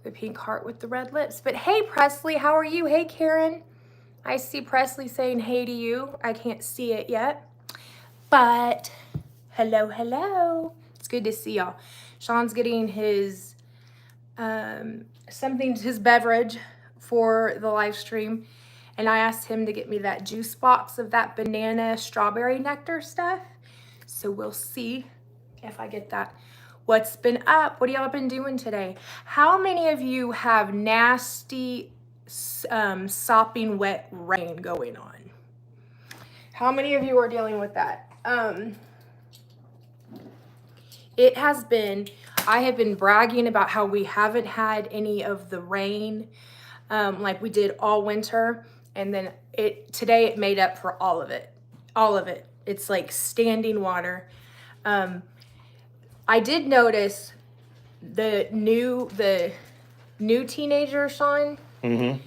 The pink heart with the red lips. But hey, Presley, how are you? Hey, Karen. I see Presley saying hey to you. I can't see it yet. But hello, hello. It's good to see y'all. Sean's getting his his beverage for the live stream. And I asked him to get me that juice box of that banana strawberry nectar stuff. So we'll see if I get that. What's been up? What have y'all been doing today? How many of you have nasty, sopping wet rain going on? How many of you are dealing with that? It has been, I have been bragging about how we haven't had any of the rain like we did all winter. And then today it made up for all of it. All of it. It's like standing water. I did notice the new teenager, Sean. Mm-hmm.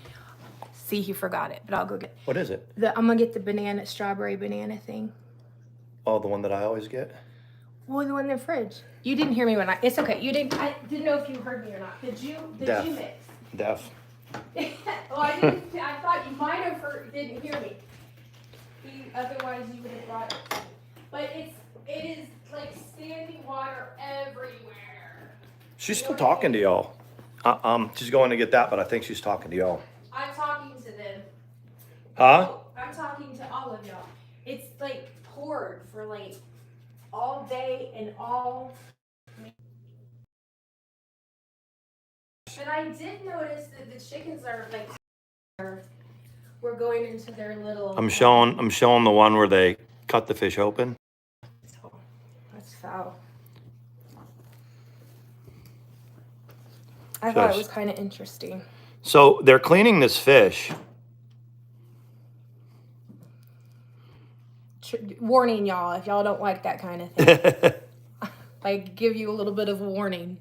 See, he forgot it, but I'll go get it. What is it? I'm going to get the strawberry banana thing. Oh, the one that I always get? Well, the one in the fridge. You didn't hear me it's okay. I didn't know if you heard me or not. Did you mix? Deaf. Well, I thought you might have didn't hear me. Otherwise, you would have brought it. But it is like standing water everywhere. She's still talking to y'all. She's going to get that, but I think she's talking to y'all. I'm talking to them. Huh? Oh, I'm talking to all of y'all. It's like poured for like all day and all. But I did notice that the chickens are like we're going into their little. I'm showing the one where they cut the fish open. So, that's foul. I thought it was kind of interesting. So they're cleaning this fish. Warning, y'all, if y'all don't like that kind of thing. Like, give you a little bit of warning.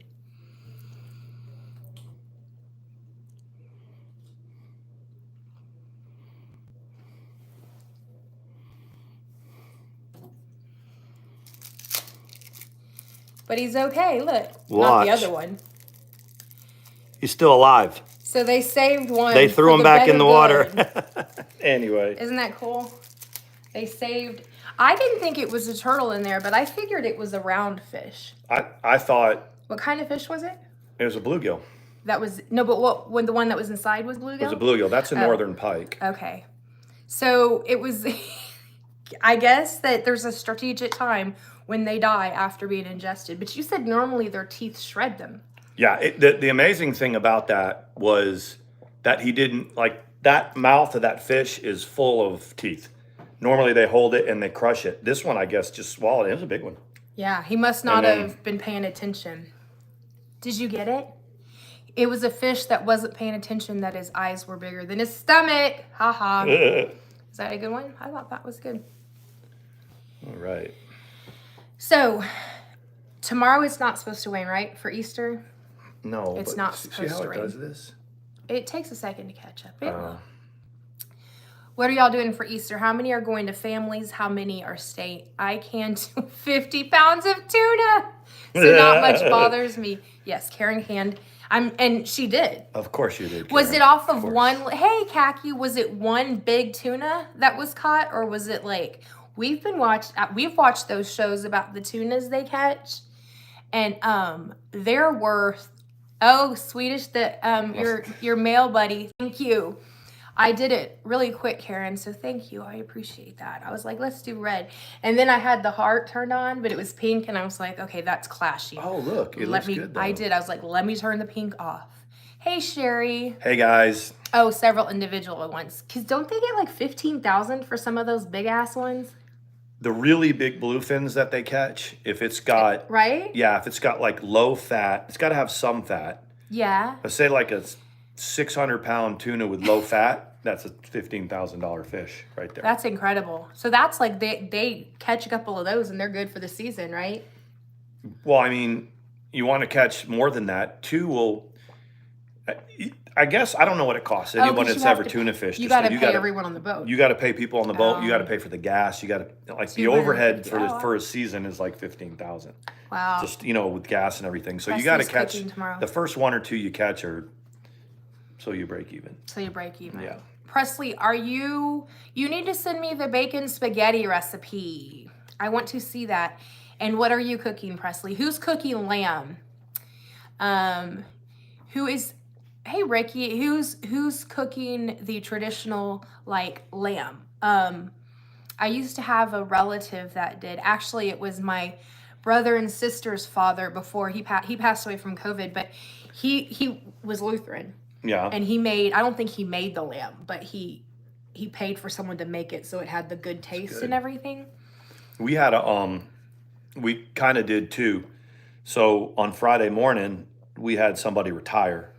But he's okay, look. Not the other one. He's still alive. So they saved one. They threw him back in the water. Anyway. Isn't that cool? They saved. I didn't think it was a turtle in there, but I figured it was a round fish. I thought. What kind of fish was it? It was a bluegill. That was, no, but when the one that was inside was bluegill? It was a bluegill. That's a northern pike. Okay. So it was, I guess that there's a strategic time when they die after being ingested. But you said normally their teeth shred them. Yeah, the amazing thing about that was that he didn't, like, that mouth of that fish is full of teeth. Normally they hold it and they crush it. This one, I guess, just swallowed it. It was a big one. Yeah, he must not have been paying attention. Did you get it? It was a fish that wasn't paying attention that his eyes were bigger than his stomach. Ha ha. Is that a good one? I thought that was good. All right. So, tomorrow it's not supposed to rain, right? For Easter? No. It's not supposed to rain. See how it does this? It takes a second to catch up. It will. What are y'all doing for Easter? How many are going to families? How many are staying? I can do 50 pounds of tuna. So not much bothers me. Yes, Karen canned. And she did. Of course you did, Karen. Was it off of one? Hey, Khaki, was it one big tuna that was caught? Or was it like, we've watched those shows about the tunas they catch. And they're worth, Swedish, your male buddy, thank you. I did it really quick, Karen, so thank you. I appreciate that. I was like, let's do red. And then I had the heart turned on, but it was pink, and I was like, okay, that's classy. Oh, look, it looks good, though. I did. I was like, let me turn the pink off. Hey, Sherry. Hey, guys. Oh, several individual ones. Because don't they get like 15,000 for some of those big-ass ones? The really big bluefins that they catch, if it's got... Right? Yeah, if it's got like low fat, it's got to have some fat. Yeah. Let's say like a 600-pound tuna with low fat. That's a $15,000 fish right there. That's incredible. So that's like they catch a couple of those and they're good for the season, right? Well, I mean, you want to catch more than that. I guess I don't know what it costs Oh, anyone 'cause that's you have ever to- tuna fished. You just got that to pay everyone on the boat. You got to pay people on the boat. You got to pay for the gas. You got to like the overhead 250. for Oh, wow. for a season is like 15,000. Wow. Just with gas and everything. So you got to Presley's catch cooking tomorrow. the first one or two you catch, or so you break even. So you break even. Yeah. Presley, you need to send me the bacon spaghetti recipe. I want to see that. And what are you cooking, Presley? Who's cooking lamb? Hey Ricky, who's cooking the traditional like lamb? I used to have a relative that did. Actually, it was my brother and sister's father before he passed away from COVID, but he was Lutheran. Yeah. And he made, I don't think he made the lamb, but he paid for someone to make it so it had the good taste and everything. We had we kind of did too. So on Friday morning, we had somebody retire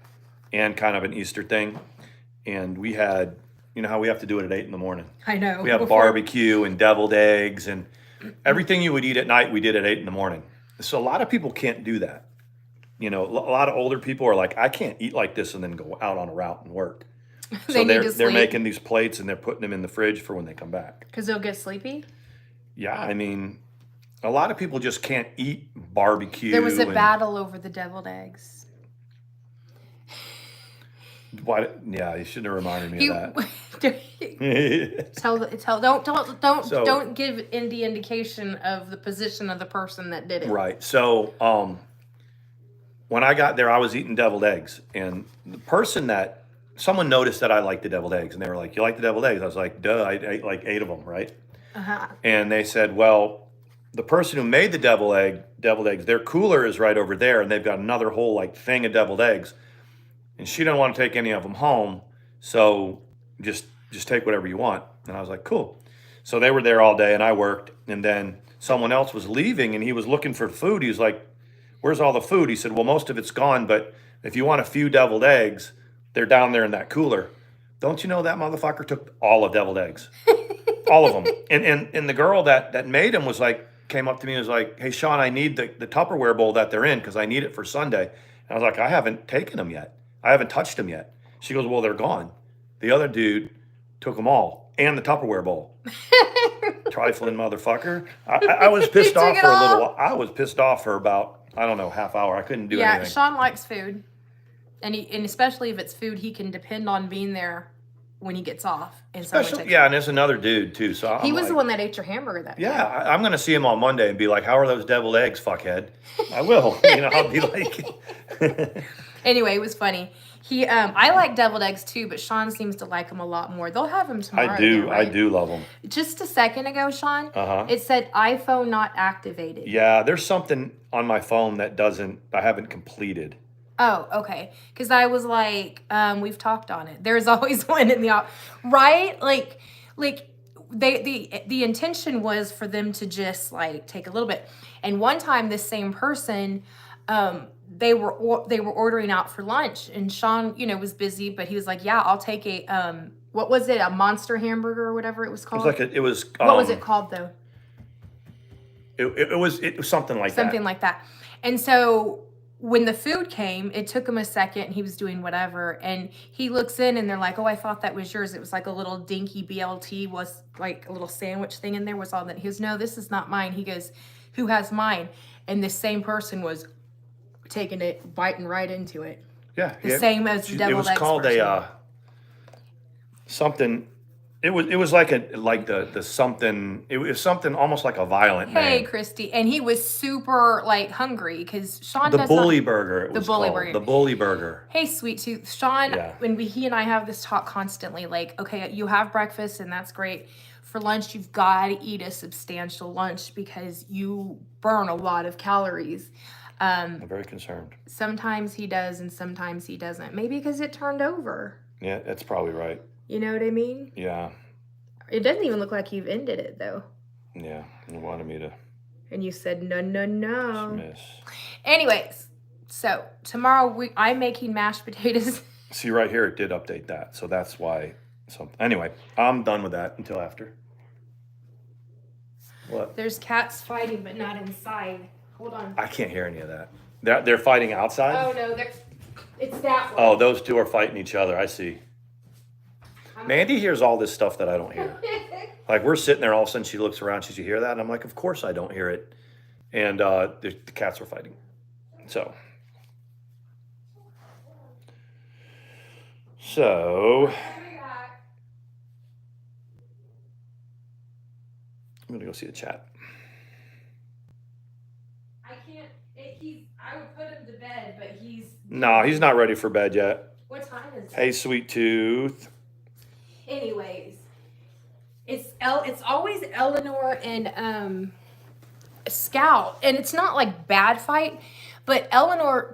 and kind of an Easter thing. And we had, how we have to do it at 8 in the morning. I know. We have barbecue and deviled eggs and everything you would eat at night, we did at 8 in the morning. So a lot of people can't do that. A lot of older people are like, I can't eat like this and then go out on a route and work. So they're making these plates and they're putting them in the fridge for when they come back. Because they'll get sleepy? Yeah, I mean, a lot of people just can't eat barbecue. There was a battle over the deviled eggs. Why? Yeah, you shouldn't have reminded me of that. Don't give any indication of the position of the person that did it. Right. So, when I got there, I was eating deviled eggs, and someone noticed that I liked the deviled eggs, and they were like, "You like the deviled eggs?" I was like, "Duh, I ate like 8 of them, right?" And they said, "Well, the person who made the deviled eggs, their cooler is right over there, and they've got another whole like thing of deviled eggs, and she didn't want to take any of them home, so just take whatever you want." And I was like, "Cool." So they were there all day, and I worked, and then someone else was leaving, and he was looking for food. He was like, "Where's all the food?" He said, "Well, most of it's gone, but if you want a few deviled eggs, they're down there in that cooler." Don't you know that motherfucker took all of deviled eggs? All of them. And the girl that made them came up to me and was like, "Hey, Sean, I need the Tupperware bowl that they're in because I need it for Sunday." And I was like, "I haven't taken them yet. I haven't touched them yet." She goes, "Well, they're gone. The other dude took them all and the Tupperware bowl." Trifling motherfucker. I was pissed off for a little while. I was pissed off for about, I don't know, half hour. I couldn't do anything. Yeah, Sean likes food. And especially if it's food he can depend on being there when he gets off. And there's another dude too. So he was the one that ate your hamburger that day. Yeah, I'm going to see him on Monday and be like, "How are those deviled eggs, fuckhead?" I will. I'll be like. Anyway, it was funny. I like deviled eggs too, but Sean seems to like them a lot more. They'll have them tomorrow. I do. Again, right? I do love them. Just a second ago, Sean, it said iPhone not activated. Yeah, there's something on my phone that I haven't completed. Oh, okay. Because I was like, we've talked on it. There's always one in the right? Like the intention was for them to just like take a little bit. And one time, this same person, they were ordering out for lunch, and Sean, was busy, but he was like, "Yeah, I'll take a what was it? A monster hamburger or whatever it was called." It was. What was it called though? It was something like that. Something like that. And so when the food came, it took him a second, and he was doing whatever, and he looks in, and they're like, "Oh, I thought that was yours." It was like a little dinky BLT, was like a little sandwich thing in there, was all that. He goes, "No, this is not mine." He goes, "Who has mine?" And the same person was taking it, biting right into it. Yeah. Same as the deviled eggs. It was called something. It was like the something. It was something almost like a violent name. Hey, Christy, and he was super like hungry because Sean. The bully burger. The bully burger. The bully burger. Hey, sweet tooth, Sean. Yeah. When he and I have this talk constantly, like, okay, you have breakfast and that's great. For lunch, you've got to eat a substantial lunch because you burn a lot of calories. I'm very concerned. Sometimes he does and sometimes he doesn't. Maybe because it turned over. Yeah, that's probably right. You know what I mean? Yeah. It doesn't even look like you've ended it, though. Yeah, you wanted me to. And you said, no. Dismiss. Anyways, so tomorrow I'm making mashed potatoes. See, right here, it did update that. So that's why. Anyway, I'm done with that until after. What? There's cats fighting, but not inside. Hold on. I can't hear any of that. They're fighting outside? Oh, no. It's that one. Oh, those two are fighting each other. I see. Mandi hears all this stuff that I don't hear. Like we're sitting there, all of a sudden she looks around, she says, "You hear that?" And I'm like, "Of course I don't hear it." And the cats are fighting. So I'm gonna go see the chat. I can't. I would put him to bed, but No, he's not ready for bed yet. What time is it? Hey, sweet tooth. Anyways, it's always Eleanor and Scout, and it's not like bad fight, but Eleanor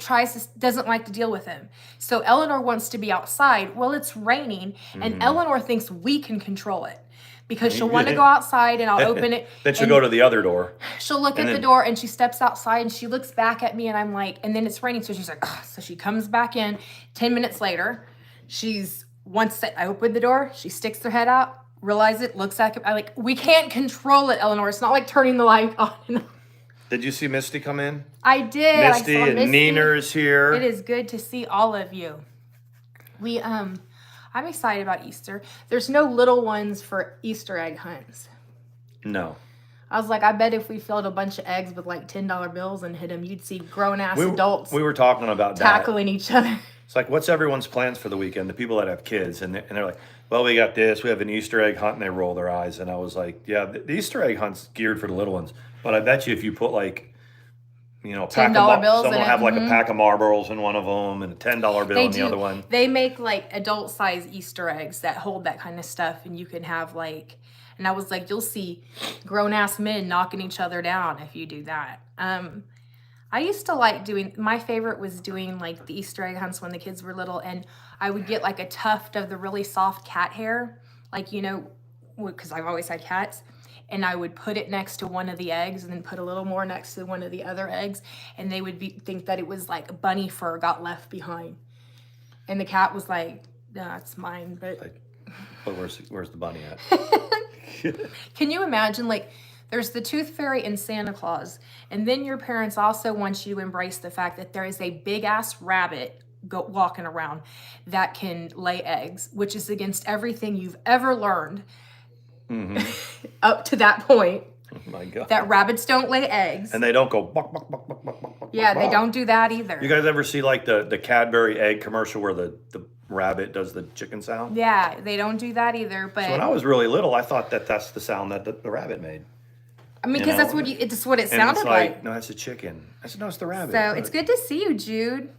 doesn't like to deal with him. So Eleanor wants to be outside. Well, it's raining, and Eleanor thinks we can control it because she'll want to go outside, and I'll open it. Then she'll go to the other door. She'll look at the door, and she steps outside, and she looks back at me, and I'm like, and then it's raining, so she's like, ugh. So she comes back in. 10 minutes later, I open the door, she sticks her head out, realize it, looks at it. We can't control it, Eleanor. It's not like turning the light on and off. Did you see Misty come in? I did. Misty and Nina is here. It is good to see all of you. I'm excited about Easter. There's no little ones for Easter egg hunts. No. I was like, I bet if we filled a bunch of eggs with like $10 bills and hit them, you'd see grown-ass adults. We were talking about tackling each other. It's like, what's everyone's plans for the weekend? The people that have kids, and they're like, well, we got this. We have an Easter egg hunt, and they roll their eyes. And I was like, yeah, the Easter egg hunt's geared for the little ones. But I bet you if you put like, $10 bills, someone will have like a pack of Marlboros in one of them and a $10 bill in the other one. They make like adult-size Easter eggs that hold that kind of stuff, and you can have like. And I was like, you'll see grown-ass men knocking each other down if you do that. I used to like my favorite was doing like the Easter egg hunts when the kids were little, and I would get like a tuft of the really soft cat hair, like, because I've always had cats, and I would put it next to one of the eggs and then put a little more next to one of the other eggs, and they would think that it was like bunny fur got left behind. And the cat was like, no, it's mine, but where's the bunny at? Can you imagine, like, there's the Tooth Fairy and Santa Claus, and then your parents also want you to embrace the fact that there is a big-ass rabbit walking around that can lay eggs, which is against everything you've ever learned up to that point. Oh my God. That rabbits don't lay eggs. And they don't go buck, buck, buck, buck, buck, buck, buck. Yeah, they don't do that either. You guys ever see like the Cadbury egg commercial where the rabbit does the chicken sound? Yeah, they don't do that either. But so when I was really little, I thought that's the sound that the rabbit made. I mean, because that's what it sounded like. No, that's a chicken. I said, no, it's the rabbit. So it's good to see you, Jude.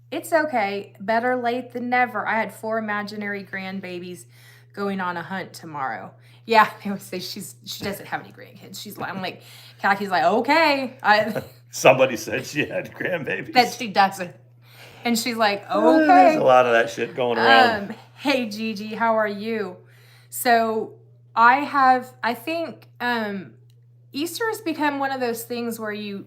It's okay. Better late than never. I had 4 imaginary grandbabies going on a hunt tomorrow. Yeah, they would say she doesn't have any grandkids. I'm like, Kaki's like, okay. Somebody said she had grandbabiys. That she doesn't. And she's like, okay. There's a lot of that shit going around. Hey, Gigi, how are you? So I think Easter has become one of those things where you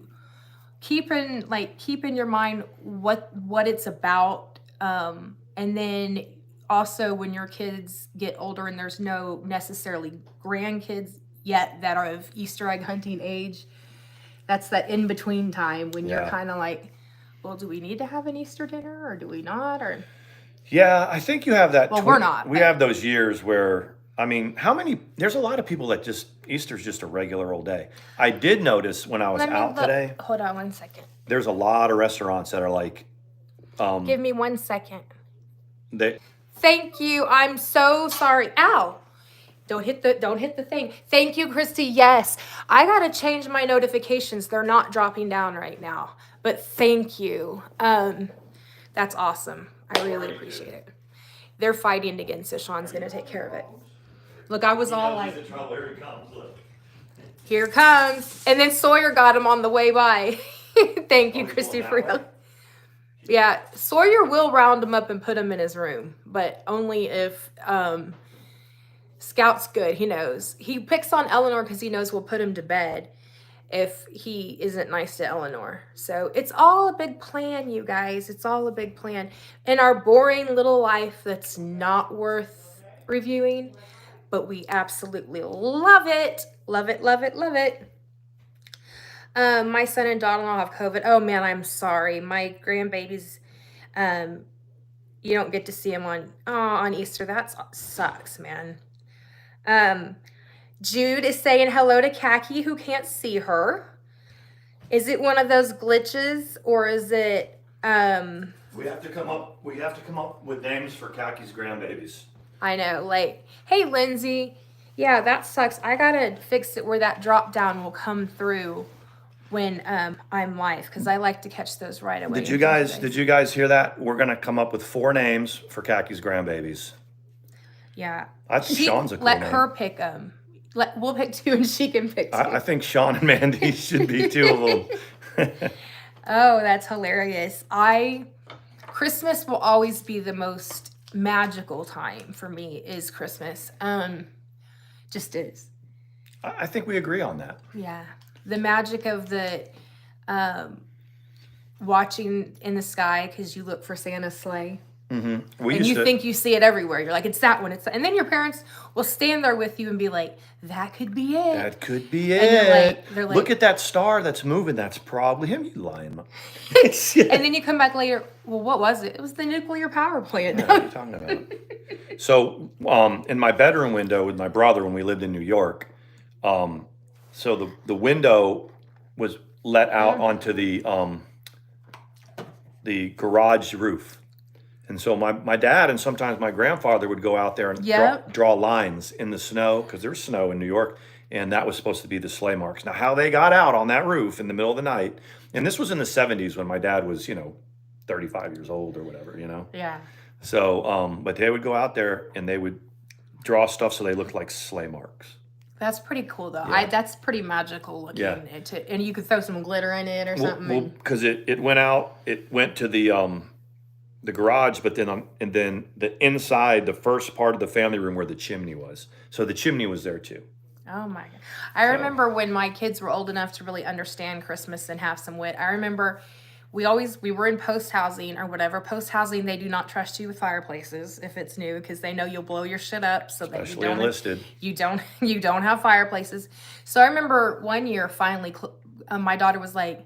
keep in your mind what it's about. And then also when your kids get older and there's no necessarily grandkids yet that are of Easter egg hunting age, that's that in-between time when you're kind of like, well, do we need to have an Easter dinner or do we not? Or yeah, I think you have that. Well, we're not. We have those years where, I mean, there's a lot of people that Easter's just a regular old day. I did notice when I was out today. Hold on 1 second. There's a lot of restaurants that are like. Give me 1 second. Thank you. I'm so sorry. Ow. Don't hit the thing. Thank you, Christy. Yes. I got to change my notifications. They're not dropping down right now. But thank you. That's awesome. I really appreciate it. They're fighting again, so Sean's going to take care of it. Look, I was all like, here comes. And then Sawyer got him on the way by. Thank you, Christy, for real. Yeah, Sawyer will round him up and put him in his room, but only if Scout's good. He knows. He picks on Eleanor because he knows we'll put him to bed if he isn't nice to Eleanor. So it's all a big plan, you guys. It's all a big plan. In our boring little life that's not worth reviewing, but we absolutely love it. Love it, love it, love it. My son and daughter-in-law have COVID. Oh, man, I'm sorry. My grandbabies, You don't get to see them on Easter. That sucks, man. Jude is saying hello to Khaki, who can't see her. Is it one of those glitches, or is it We have to come up with names for Kaki's grandbabies. I know, like, hey Lindsay, yeah, that sucks. I gotta fix it where that drop down will come through when I'm live, because I like to catch those right away. Did you guys hear that? We're gonna come up with 4 names for Kaki's grandbabies. Yeah. I think Sean's a cool Let name. her pick them. We'll pick 2 and she can pick 2. I think Sean and Mandi should be 2 of them. Oh, that's hilarious. Christmas will always be the most magical time for me, is Christmas. Just is. I think we agree on that. Yeah. The magic of the watching in the sky because you look for Santa's sleigh. Mm-hmm. And you think you see it everywhere. You're like, it's that one. And then your parents will stand there with you and be like, that could be it. That could be it. And they're like, look at that star that's moving. That's probably him. You lying. And then you come back later. Well, what was it? It was the nuclear power plant. What are you talking about? So, in my bedroom window with my brother when we lived in New York, so the window was let out onto the garage roof. And so my dad and sometimes my grandfather would go out there and draw lines in the snow, because there's snow in New York, and that was supposed to be the sleigh marks. Now, how they got out on that roof in the middle of the night, and this was in the 70s when my dad was, 35 years old or whatever, Yeah. So, but they would go out there and they would draw stuff so they looked like sleigh marks. That's pretty cool, though. Yeah. That's pretty magical looking. Yeah. And you could throw some glitter in it or something. Well, because it went out, it went to the garage, but then and then the inside, the first part of the family room where the chimney was. So the chimney was there too. Oh my God. I remember when my kids were old enough to really understand Christmas and have some wit. I remember we were in post housing or whatever. Post housing, they do not trust you with fireplaces if it's new, because they know you'll blow your shit up. So that Especially enlisted. You don't have fireplaces. So I remember one year finally, my daughter was like,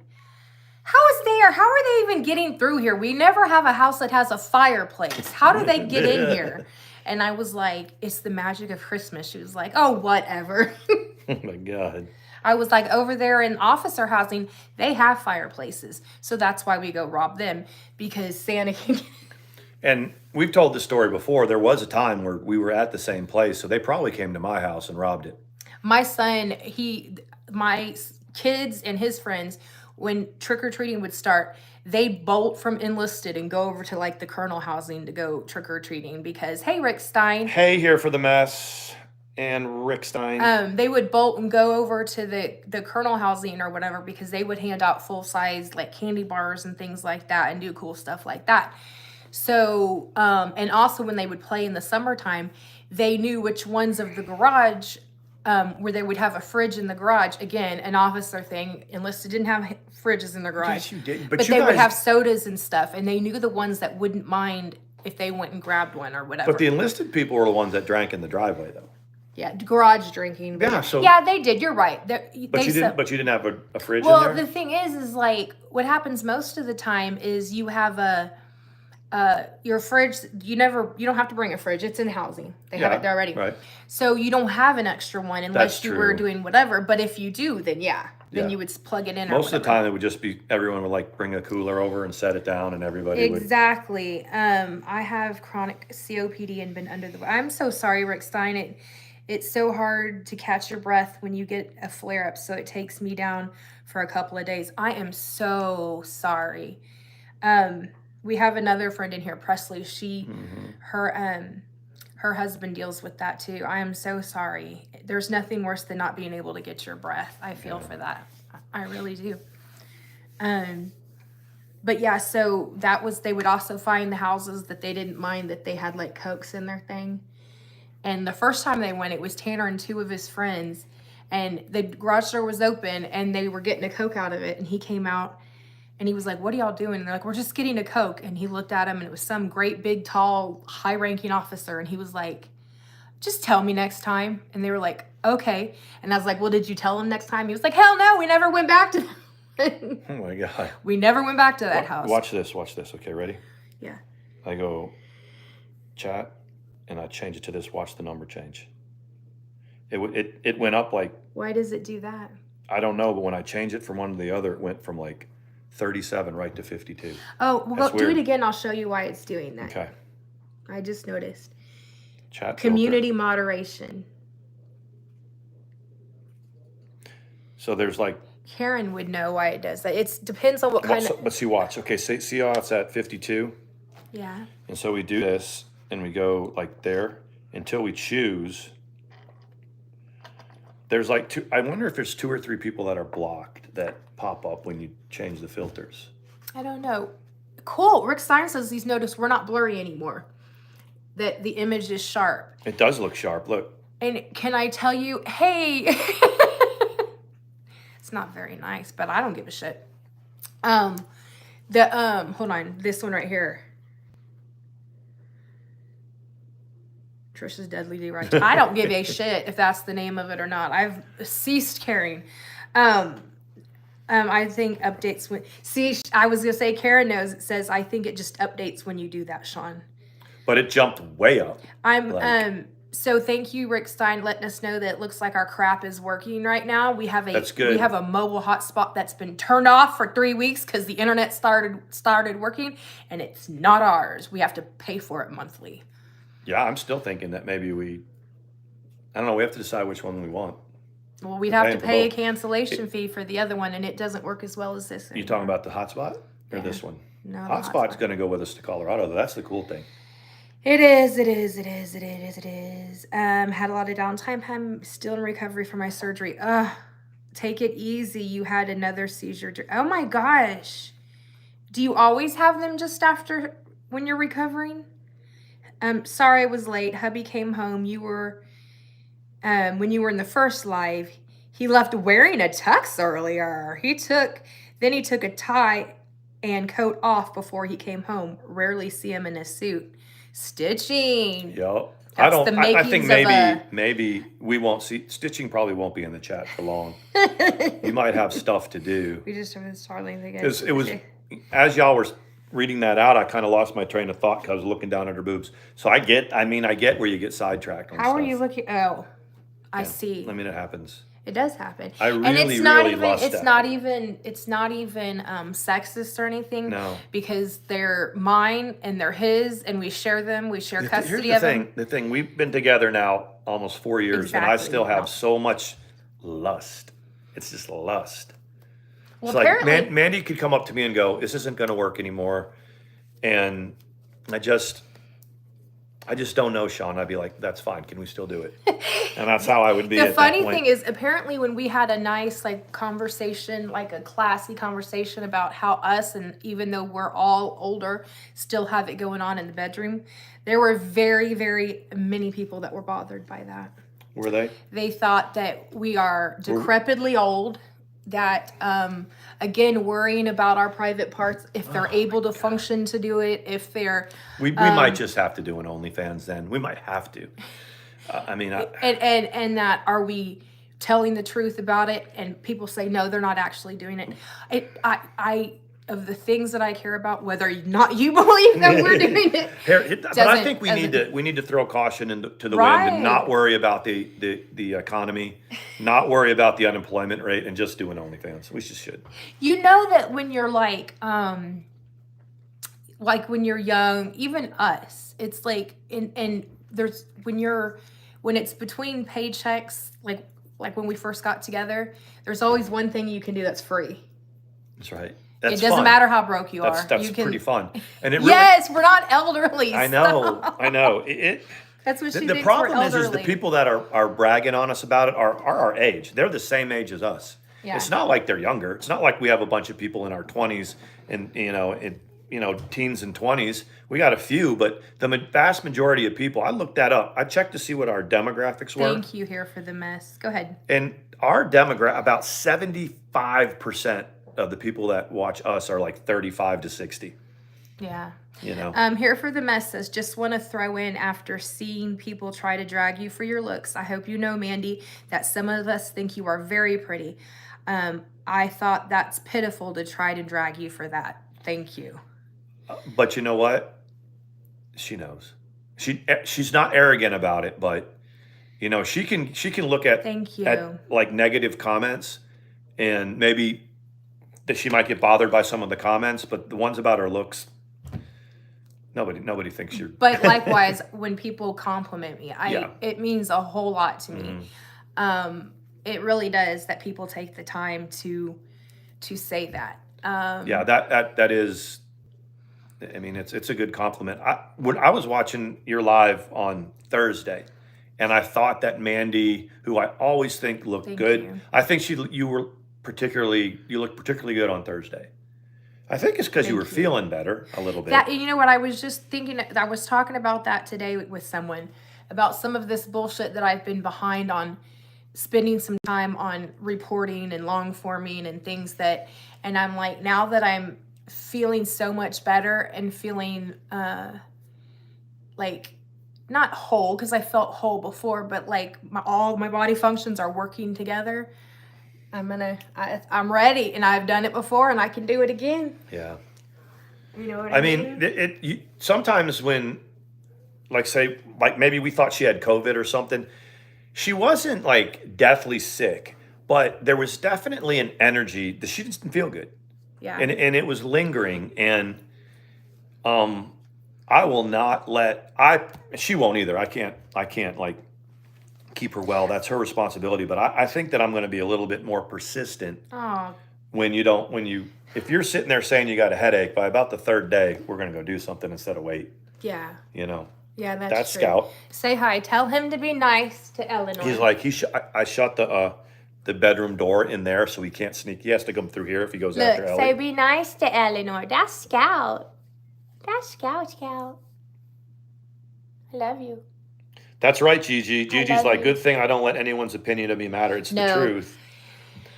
how are they even getting through here? We never have a house that has a fireplace. How do they get in here? And I was like, it's the magic of Christmas. She was like, oh, whatever. Oh my God. I was like, over there in officer housing, they have fireplaces. So that's why we go rob them, because Santa can get. And we've told this story before. There was a time where we were at the same place, so they probably came to my house and robbed it. My son, my kids and his friends, when trick-or-treating would start, they'd bolt from enlisted and go over to like the Colonel housing to go trick-or-treating because, hey, Rick Stein. Hey, here for the mess. And Rick Stein. They would bolt and go over to the Colonel housing or whatever, because they would hand out full-size like candy bars and things like that and do cool stuff like that. So, and also when they would play in the summertime, they knew which ones of the garage where they would have a fridge in the garage. Again, an officer thing. Enlisted didn't have fridges in the garage. Yes, you did. But they would have sodas and stuff, and they knew the ones that wouldn't mind if they went and grabbed one or whatever. But the enlisted people were the ones that drank in the driveway, though. Yeah, garage drinking. Yeah, they did. You're right. But you didn't have a fridge in well, there? the thing is like what happens most of the time is you have your fridge. You don't have to bring a fridge. It's in housing. They have it there already. Right. So you don't have an extra one unless you were doing whatever. But if you do, then you would plug it in. Most of the time, it would just be everyone would like bring a cooler over and set it down, and everybody Exactly. I have chronic COPD and been under the. I'm so sorry, Rick Stein. It's so hard to catch your breath when you get a flare up. So it takes me down for a couple of days. I am so sorry. We have another friend in here, Presley. Her husband deals with that too. I am so sorry. There's nothing worse than not being able to get your breath. I feel for that. I really do. But yeah, so they would also find the houses that they didn't mind that they had like Cokes in their thing. And the first time they went, it was Tanner and 2 of his friends, and the garage door was open and they were getting a Coke out of it. And he came out and he was like, what are y'all doing? And they're like, we're just getting a Coke. And he looked at him, and it was some great big, tall, high ranking officer. And he was like, just tell me next time. And they were like, okay. And I was like, well, did you tell him next time? He was like, hell no, we never went back to that. Oh my God. We never went back to that house. Watch this. Okay, ready? Yeah. I go, chat, and I change it to this. Watch the number change. It went up like, Why does it do that? I don't know, but when I change it from one to the other, it went from like 37 right to 52. Oh, well, That's do weird. it again. I'll show you why it's doing that. Okay. I just noticed. Chat Community filter. moderation. So there's like, Karen would know why it does that. It depends on what kind of. but see, watch. Okay, see how it's at 52? Yeah. And so we do this, and we go like there until we choose. There's like two. I wonder if there's 2 or 3 people that are blocked that pop up when you change the filters. I don't know. Cool. Rick Stein says he's noticed we're not blurry anymore. That the image is sharp. It does look sharp. Look. And can I tell you, hey, it's not very nice, but I don't give a shit. Hold on, this one right here. Trisha's Deadly Right. I don't give a shit if that's the name of it or not. I've ceased caring. I think updates when. See, I was gonna say Karen knows. It says I think it just updates when you do that, Sean. But it jumped way up. So thank you, Rick Stein, letting us know that it looks like our crap is working right now. We have That's good. We have a mobile hotspot that's been turned off for 3 weeks because the internet started working, and it's not ours. We have to pay for it monthly. Yeah, I'm still thinking that maybe I don't know. We have to decide which one we want. Well, we'd have to pay a cancellation fee for the other one, and it doesn't work as well as this anymore. You talking about the hotspot or this one? No, Hotspot's going to go with us to Colorado, though. That's the cool thing. It is. Had a lot of downtime. I'm still in recovery from my surgery. Take it easy. You had another seizure. Oh my gosh. Do you always have them just after when you're recovering? Sorry I was late. Hubby came home. You were, when you were in the first live, he left wearing a tux earlier. He took a tie and coat off before he came home. Rarely see him in a suit. Stitching. Yep. That's I think maybe we won't see stitching. Probably won't be in the chat for long. You might have stuff to do. We just started starting again. It was as y'all were reading that out, I kind of lost my train of thought because I was looking down at her boobs. So I get where you get sidetracked on How stuff. are you looking? Oh, I see. I mean, it happens. It does happen. I really, and it's not really even, lost it's that. not even sexist or anything. No. Because they're mine and they're his, and we share them. We share custody Here's of them. the thing, we've been together now almost 4 years, and I still have so much lust. It's just lust. Well, it's apparently, like Mandi could come up to me and go, "This isn't going to work anymore," and I just don't know, Sean. I'd be like, "That's fine. Can we still do it?" And that's how I would be. the at funny that point. thing is, apparently, when we had a nice conversation, like a classy conversation about how us, and even though we're all older, still have it going on in the bedroom, there were very, very many people that were bothered by that. Were they? They thought that we are decrepitly old. That again, worrying about our private parts, if they're able to function to do it, if they're we might just have to do an OnlyFans then. We might have to. And that are we telling the truth about it? And people say no, they're not actually doing it. I of the things that I care about, whether or not you believe that we're doing it. But I think we need to throw caution into the wind and not worry about the economy, not worry about the unemployment rate, and just do an OnlyFans. We just should. You know that when you're like when you're young, even us, it's like and there's when it's between paychecks, like when we first got together, there's always one thing you can do that's free. That's right. It doesn't matter how broke you are. That's pretty fun. And it really, yes, we're not elderly. I know. That's what she thinks. The problem we're is the people that are bragging on us about it are our age. They're the same age as us. Yeah. It's not like they're younger. It's not like we have a bunch of people in our 20s and teens and 20s. We got a few, but the vast majority of people, I looked that up. I checked to see what our demographics were. Thank you here for the mess. Go ahead. And our demographic, about 75% of the people that watch us are like 35 to 60. Yeah. Here for the mess says, just want to throw in, after seeing people try to drag you for your looks, I hope you know, Mandi, that some of us think you are very pretty. I thought that's pitiful to try to drag you for that. Thank you. But you know what? She knows. she's not arrogant about it, but you know, she can look Thank you. at like negative comments, and maybe that she might get bothered by some of the comments, but the ones about her looks, nobody thinks you're. But likewise, when people compliment me, Yeah. it means a whole lot to me. Mhm. It really does that people take the time to say that. Yeah, that is. I mean, it's a good compliment. When I was watching your live on Thursday, and I thought that Mandi, who I always think looked Thank good, you. I think you looked particularly good on Thursday. I think it's because you were Thank you. feeling better a little bit. That, you know what, I was just thinking, I was talking about that today with someone about some of this bullshit that I've been behind on, spending some time on reporting and long forming and things that, and I'm like, now that I'm feeling so much better and feeling like not whole, because I felt whole before, but like all my body functions are working together. I'm ready, and I've done it before, and I can do it again. Yeah. You know what I I mean, mean? sometimes when, like, say, like maybe we thought she had COVID or something, she wasn't like deathly sick, but there was definitely an energy that she didn't feel good, Yeah. and it was lingering. And I will not let she won't either. I can't like keep her well. That's her responsibility. But I think that I'm going to be a little bit more persistent Oh, when if you're sitting there saying you got a headache, by about the third day, we're going to go do something instead of wait. yeah. You know, Yeah, that's true. Scout. Say hi. Tell him to be nice to Eleanor. He's like, I shut the bedroom door in there so he can't sneak. He has to come through here if he goes after Look, Ellie. say be nice to Eleanor. That's Scout. That's Scout. I love you. That's right, Gigi. Gigi's like, you. good thing I don't let anyone's opinion of me matter. It's the No. truth.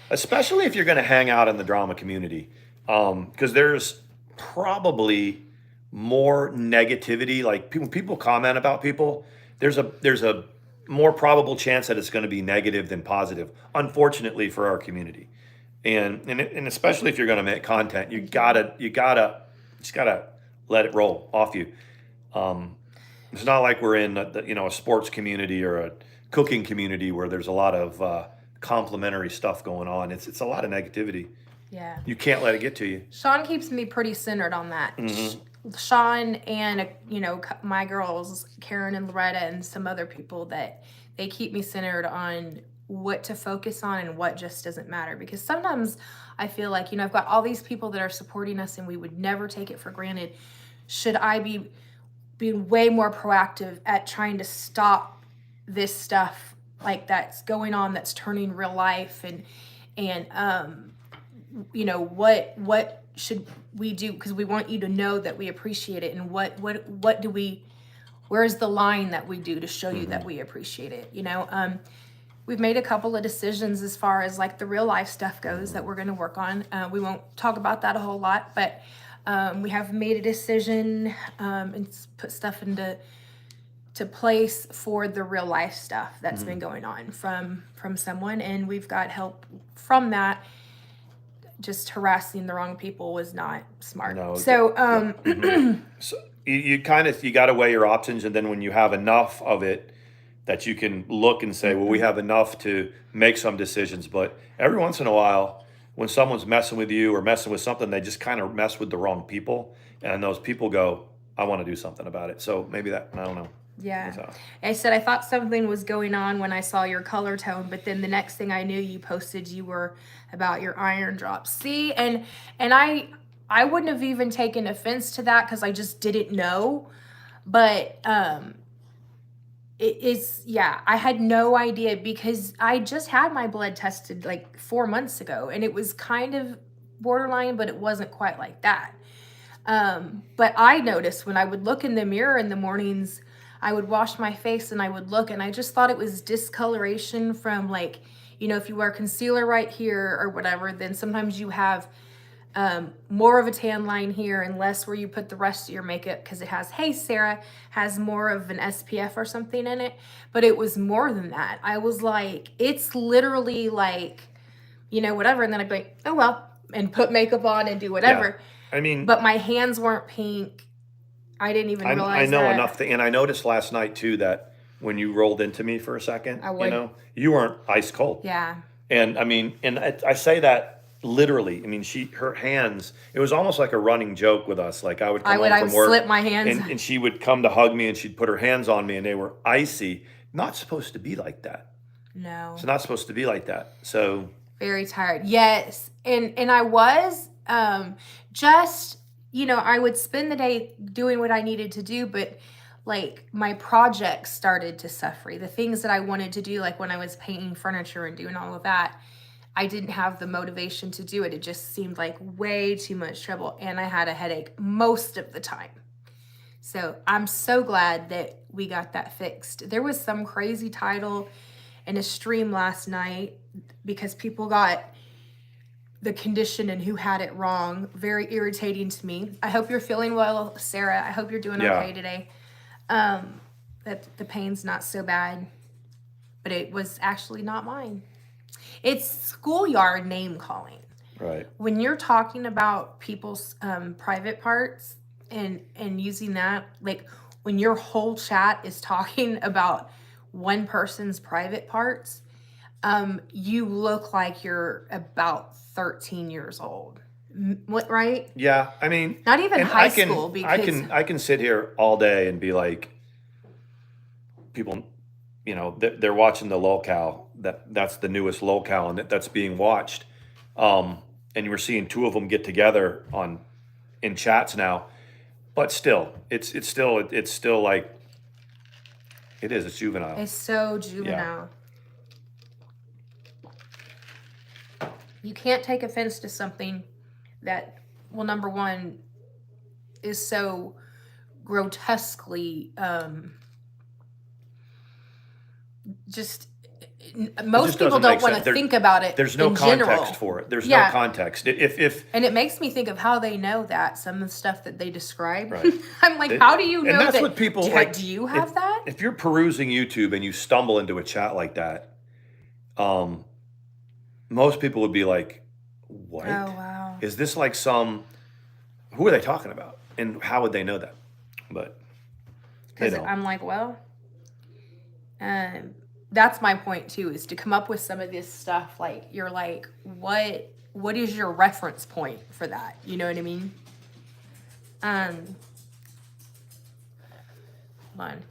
Especially if you're going to hang out in the drama community. Because there's probably more negativity. Like people comment about people, there's a more probable chance that it's going to be negative than positive, unfortunately for our community. And especially if you're going to make content, you gotta just gotta let it roll off you. It's not like we're in a sports community or a cooking community where there's a lot of complimentary stuff going on. It's a lot of negativity. Yeah. You can't let it get to you. Sean keeps me pretty centered on that. Mm-hmm. Sean and my girls, Karen and Loretta, and some other people, that they keep me centered on what to focus on and what just doesn't matter. Because sometimes I feel like, I've got all these people that are supporting us and we would never take it for granted. Should I be way more proactive at trying to stop this stuff like that's going on, that's turning real life, and what should we do? Because we want you to know that we appreciate it, and what do we, where's the line that we do to show you that we appreciate it? We've made a couple of decisions as far as like the real life stuff goes that we're going to work on. We won't talk about that a whole lot, but we have made a decision and put stuff into place for the real life stuff that's been going on from someone, and we've got help from that. Just harassing the wrong people was not smart. No. So, So you got to weigh your options, and then when you have enough of it, that you can look and say, well, we have enough to make some decisions. But every once in a while, when someone's messing with you or messing with something, they just kind of mess with the wrong people. And those people go, I want to do something about it. So maybe I don't know. yeah. So, I said I thought something was going on when I saw your color tone, but then the next thing I knew, you posted you were about your iron drops. See, and I wouldn't have even taken offense to that because I just didn't know. But I had no idea because I just had my blood tested like 4 months ago, and it was kind of borderline, but it wasn't quite like that. But I noticed when I would look in the mirror in the mornings, I would wash my face and I would look, and I just thought it was discoloration from like, if you wear concealer right here or whatever, then sometimes you have more of a tan line here and less where you put the rest of your makeup because it has, hey, Sarah, has more of an SPF or something in it. But it was more than that. I was like, it's literally like, whatever. And then I'd be like, oh, well, and put makeup on and do whatever. yeah. I mean, But my hands weren't pink. I didn't even I realize know that. enough, and I noticed last night too that when you rolled into me for a second, I would. you weren't ice cold. Yeah. And I mean, and I say that literally. I mean, her hands, it was almost like a running joke with us. Like I would come home I would from work slip my hands. and she would come to hug me and she'd put her hands on me and they were icy. Not supposed to be like that. No. It's not supposed to be like that. So very tired. Yes. And I was just, I would spend the day doing what I needed to do, but like my projects started to suffer. The things that I wanted to do, like when I was painting furniture and doing all of that, I didn't have the motivation to do it. It just seemed like way too much trouble. And I had a headache most of the time. So I'm so glad that we got that fixed. There was some crazy title in a stream last night because people got the condition and who had it wrong. Very irritating to me. I hope you're feeling well, Sarah. I hope you're doing okay today. That the pain's not so bad, but it was actually not mine. It's schoolyard name calling. right. When you're talking about people's private parts and using that, like when your whole chat is talking about one person's private parts, you look like you're about 13 years old. What, right? Yeah, I mean, not even high school. Because I can sit here all day and be like, people, they're watching the locale. That's the newest locale, and that's being watched. And we're seeing two of them get together in chats now, but still, it's still like it is. It's juvenile. It's so juvenile. Yeah. You can't take offense to something that, well, number one, is so grotesquely most people don't want to think about it. There's no context for it. There's no context. If and it makes me think of how they know that some of the stuff that they describe. Right. I'm like, how do you know and that's that? What people Do you have that? If you're perusing YouTube and you stumble into a chat like that, most people would be like, "What? Oh wow! Is this like some? Who are they talking about? And how would they know that?" But because I'm like, well, that's my point too, is to come up with some of this stuff. Like you're like, what is your reference point for that? You know what I mean? Hold on.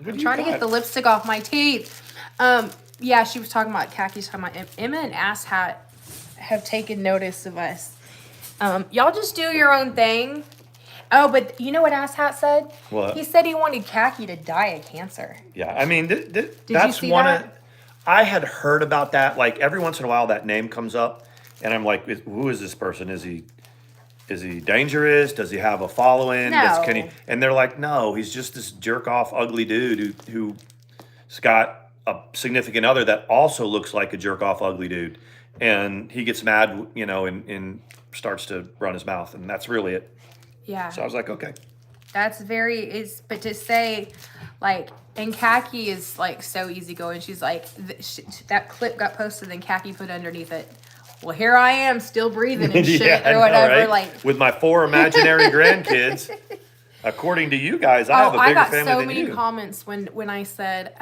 I'm trying to get the lipstick off my teeth. Yeah, she was talking about khakis. Talking about Emma and Ass Hat have taken notice of us. Y'all just do your own thing. Oh, but you know what Ass Hat said? What? He said he wanted Khaki to die of cancer. Yeah, I mean, Did that's you see one that? of. I had heard about that. Like every once in a while, that name comes up, and I'm like, "Who is this person? Is he dangerous? Does he have a following? No. Can he?" And they're like, "No, he's just this jerk off, ugly dude who's got a significant other that also looks like a jerk off, ugly dude, and he gets mad, and starts to run his mouth, and that's really it." Yeah. So I was like, okay. That's but to say, like, and Khaki is like so easygoing. She's like, that clip got posted, and Khaki put underneath it, "Well, here I am, still breathing and shit," or whatever. Right? Like with my 4 imaginary grandkids. According to you guys, I have a bigger family than you. I got so many comments when I said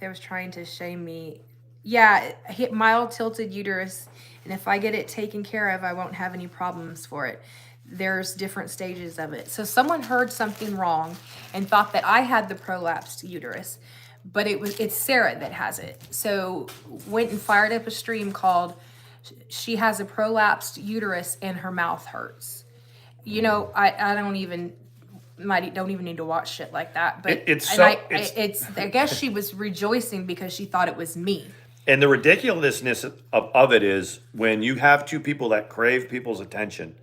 they was trying to shame me. Yeah, mild tilted uterus, and if I get it taken care of, I won't have any problems for it. There's different stages of it. So someone heard something wrong and thought that I had the prolapsed uterus, but it's Sarah that has it. So went and fired up a stream called "She Has a Prolapsed Uterus and Her Mouth Hurts." I don't even need to watch shit like that. But I guess she was rejoicing because she thought it was me. And the ridiculousness of it is when you have two people that crave people's attention,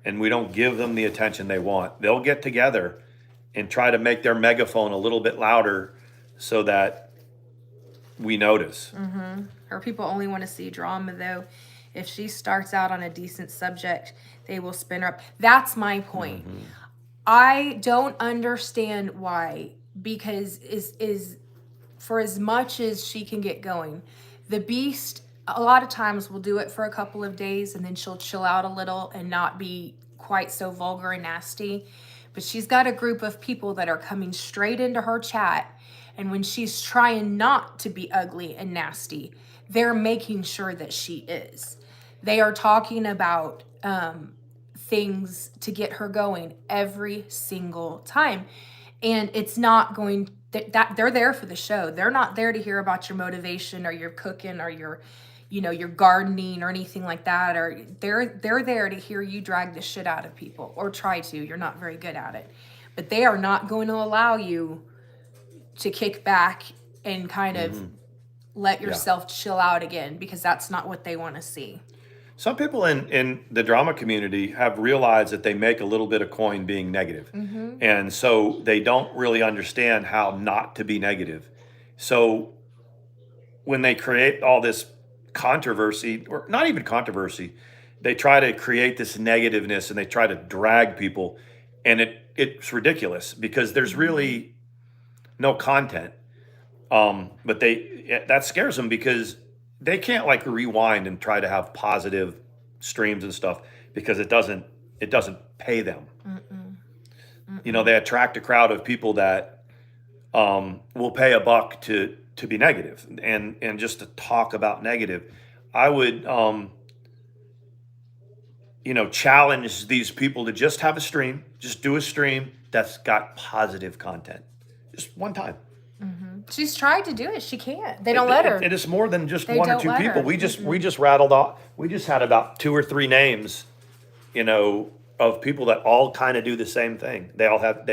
and we don't give them the attention they want, they'll get together and try to make their megaphone a little bit louder so that we notice. Mm-hmm. Or people only want to see drama, though. If she starts out on a decent subject, they will spin her up. That's my point. Mm-hmm. I don't understand why, because is for as much as she can get going, the Beast a lot of times we'll do it for a couple of days and then she'll chill out a little and not be quite so vulgar and nasty. But she's got a group of people that are coming straight into her chat. And when she's trying not to be ugly and nasty, they're making sure that she is. They are talking about things to get her going every single time. And it's not going that they're there for the show. They're not there to hear about your motivation or your cooking or your, you know, your gardening or anything like that. Or they're there to hear you drag the shit out of people, or try to. You're not very good at it. But they are not going to allow you to kick back and kind of let yourself chill out again, because that's not what they want to see. Some people in the drama community have realized that they make a little bit of coin being negative. And so they don't really understand how not to be negative. So when they create all this controversy, or not even controversy, they try to create this negativeness and they try to drag people. And it's ridiculous because there's really no content. But that scares them because they can't like rewind and try to have positive streams and stuff because it doesn't pay them. You know, they attract a crowd of people that will pay $1 to be negative and just to talk about negative. I would challenge these people to just have a stream, just do a stream that's got positive content, just one time. She's tried to do it. She can't. They don't let her. It is more than just They one or don't two let people. her. We just rattled off. We just had about 2 or 3 names, of people that all kind of do the same thing. They all have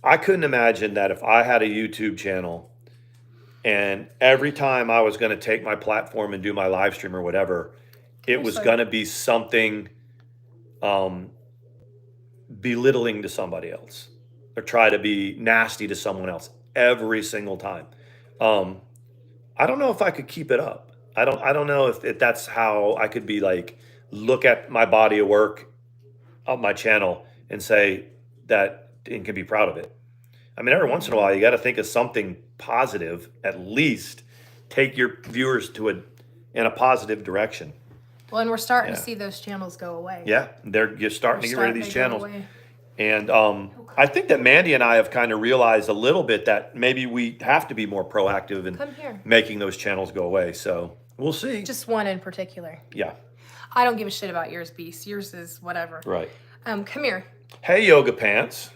I couldn't imagine that if I had a YouTube channel and every time I was going to take my platform and do my live stream or whatever, it was going to be something belittling to somebody else or try to be nasty to someone else every single time. I don't know if I could keep it up. I don't know if that's how I could be like, look at my body of work of my channel and say that and can be proud of it. I mean, every once in a while, you got to think of something positive, at least take your viewers in a positive direction. Well, and we're starting to see those channels go away. Yeah, you're starting to get rid of these channels. And I think that Mandi and I have kind of realized a little bit that maybe we have to be more proactive in making those channels go away. So we'll see. Just one in particular. Yeah. I don't give a shit about yours, Beast. Yours is whatever. Right. Come here. Hey, Yoga Pants.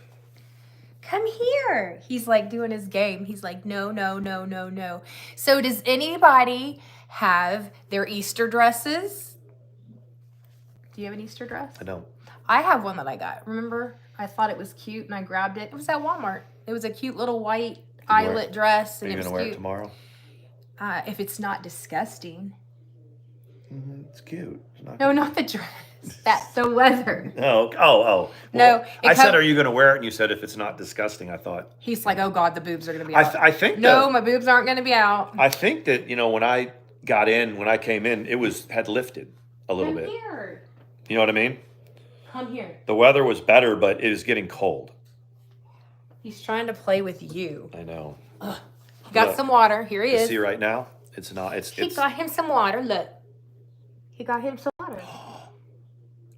Come here. He's like doing his game. He's like, no, no, no, no, no. So does anybody have their Easter dresses? Do you have an Easter dress? I don't. I have one that I got. Remember? I thought it was cute and I grabbed it. It was at Walmart. It was a cute little white eyelet dress. And Are you going to wear it tomorrow? If it's not disgusting. It's cute. It's not No, not the dress. That's the weather. Oh. Well, no. I said, are you going to wear it? And you said, if it's not disgusting, I thought. He's like, oh God, the boobs are going to be out. I think no, my boobs aren't going to be out. I think that, when I came in, it had lifted a little bit. Here. You know what I mean? Come here. The weather was better, but it is getting cold. He's trying to play with you. I know. Ugh. He got some water. Here he is. See right now? It's not. He got him some water. Look. He got him some water.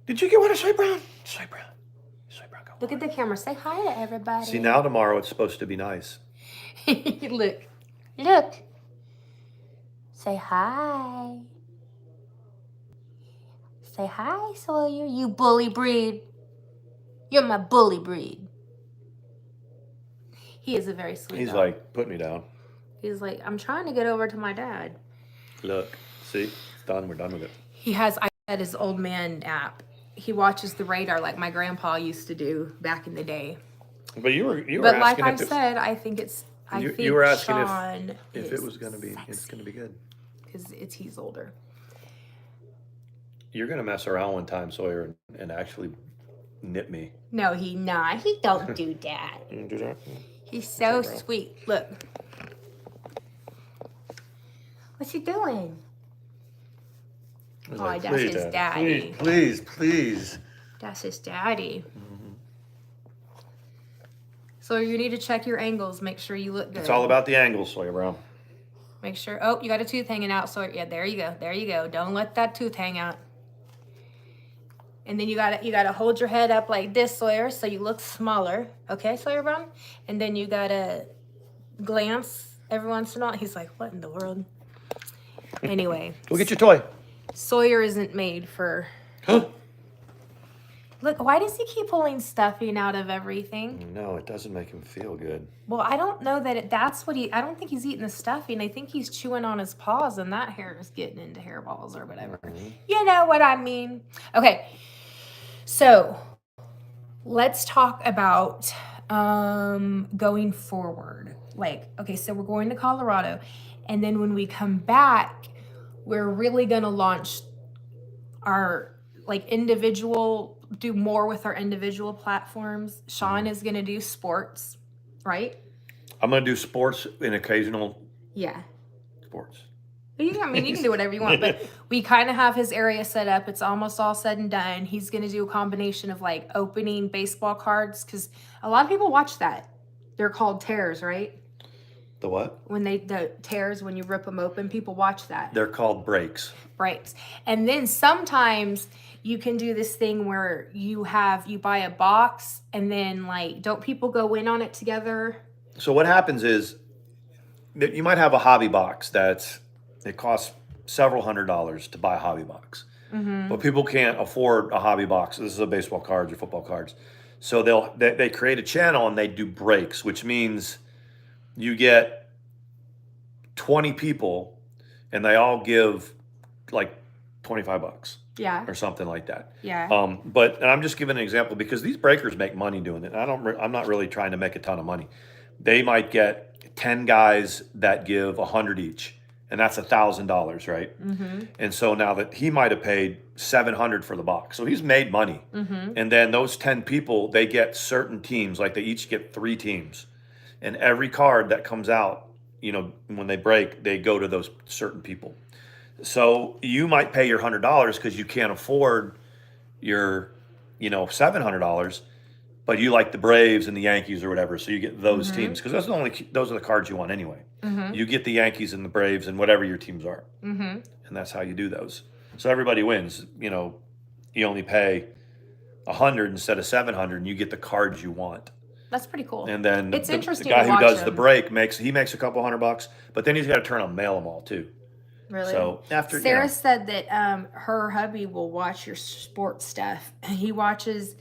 Did you get water, Soy Brown? Soy Brown. Go. Look at the camera. Say hi to everybody. See, now tomorrow it's supposed to be nice. Look. Look. Say hi. Say hi, Sawyer. You bully breed. You're my bully breed. He is a very sweet He's dog. like, put me down. He's like, I'm trying to get over to my dad. Look, see? It's done. We're done with it. He has his old man app. He watches the radar like my grandpa used to do back in the day. But you were But like asking I said, I think it's you were asking Sean if it was going to be good. Because he's older. You're going to mess around one time, Sawyer, and actually nip me. No, he not. He don't do that. You didn't do that? He's so sweet. Look. What's he doing? Oh, that's his daddy. Please. That's his daddy. So you need to check your angles. Make sure you look good. It's all about the angles, Sawyer Brown. Make sure. Oh, you got a tooth hanging out. So yeah, there you go. There you go. Don't let that tooth hang out. And then you gotta hold your head up like this, Sawyer, so you look smaller. Okay, Sawyer Brown? And then you gotta glance every once in a while. He's like, what in the world? Anyway. Go get your toy. Sawyer isn't made for... Look, why does he keep pulling stuffing out of everything? No, it doesn't make him feel good. Well, I don't know that that's what he... I don't think he's eating the stuffing. I think he's chewing on his paws, and that hair is getting into hairballs or whatever. You know what I mean? Okay. So, let's talk about going forward. Like, okay, so we're going to Colorado. And then when we come back, we're really going to launch our, like, do more with our individual platforms. Sean is going to do sports, right? I'm going to do sports and occasional sports. You can do whatever you want, but we kind of have his area set up. It's almost all said and done. He's going to do a combination of like opening baseball cards because a lot of people watch that. They're called tears, right? The what? The tears, when you rip them open, people watch that. They're called breaks. Breaks. And then sometimes you can do this thing where you buy a box and then like, don't people go in on it together? So what happens is that you might have a hobby box it costs several $100s to buy a hobby box. But people can't afford a hobby box. This is a baseball cards or football cards. So they create a channel and they do breaks, which means you get 20 people and they all give like $25. Yeah. Or something like that. Yeah. And I'm just giving an example because these breakers make money doing it. I'm not really trying to make a ton of money. They might get 10 guys that give 100 each. And that's $1,000, right? And so now that he might have paid $700 for the box, so he's made money. And then those 10 people, they get certain teams, like they each get 3 teams, and every card that comes out, when they break, they go to those certain people. So you might pay your $100 because you can't afford your, $700. But you like the Braves and the Yankees or whatever, so you get those teams because those are the cards you want anyway. You get the Yankees and the Braves and whatever your teams are, and that's how you do those. So everybody wins. You only pay $100 instead of $700, and you get the cards you want. That's pretty cool. And then it's interesting. The guy who does him. the break makes a couple $100, but then he's got to turn and mail them all too. Really? So after Sarah said that her hubby will watch your sports stuff. He watches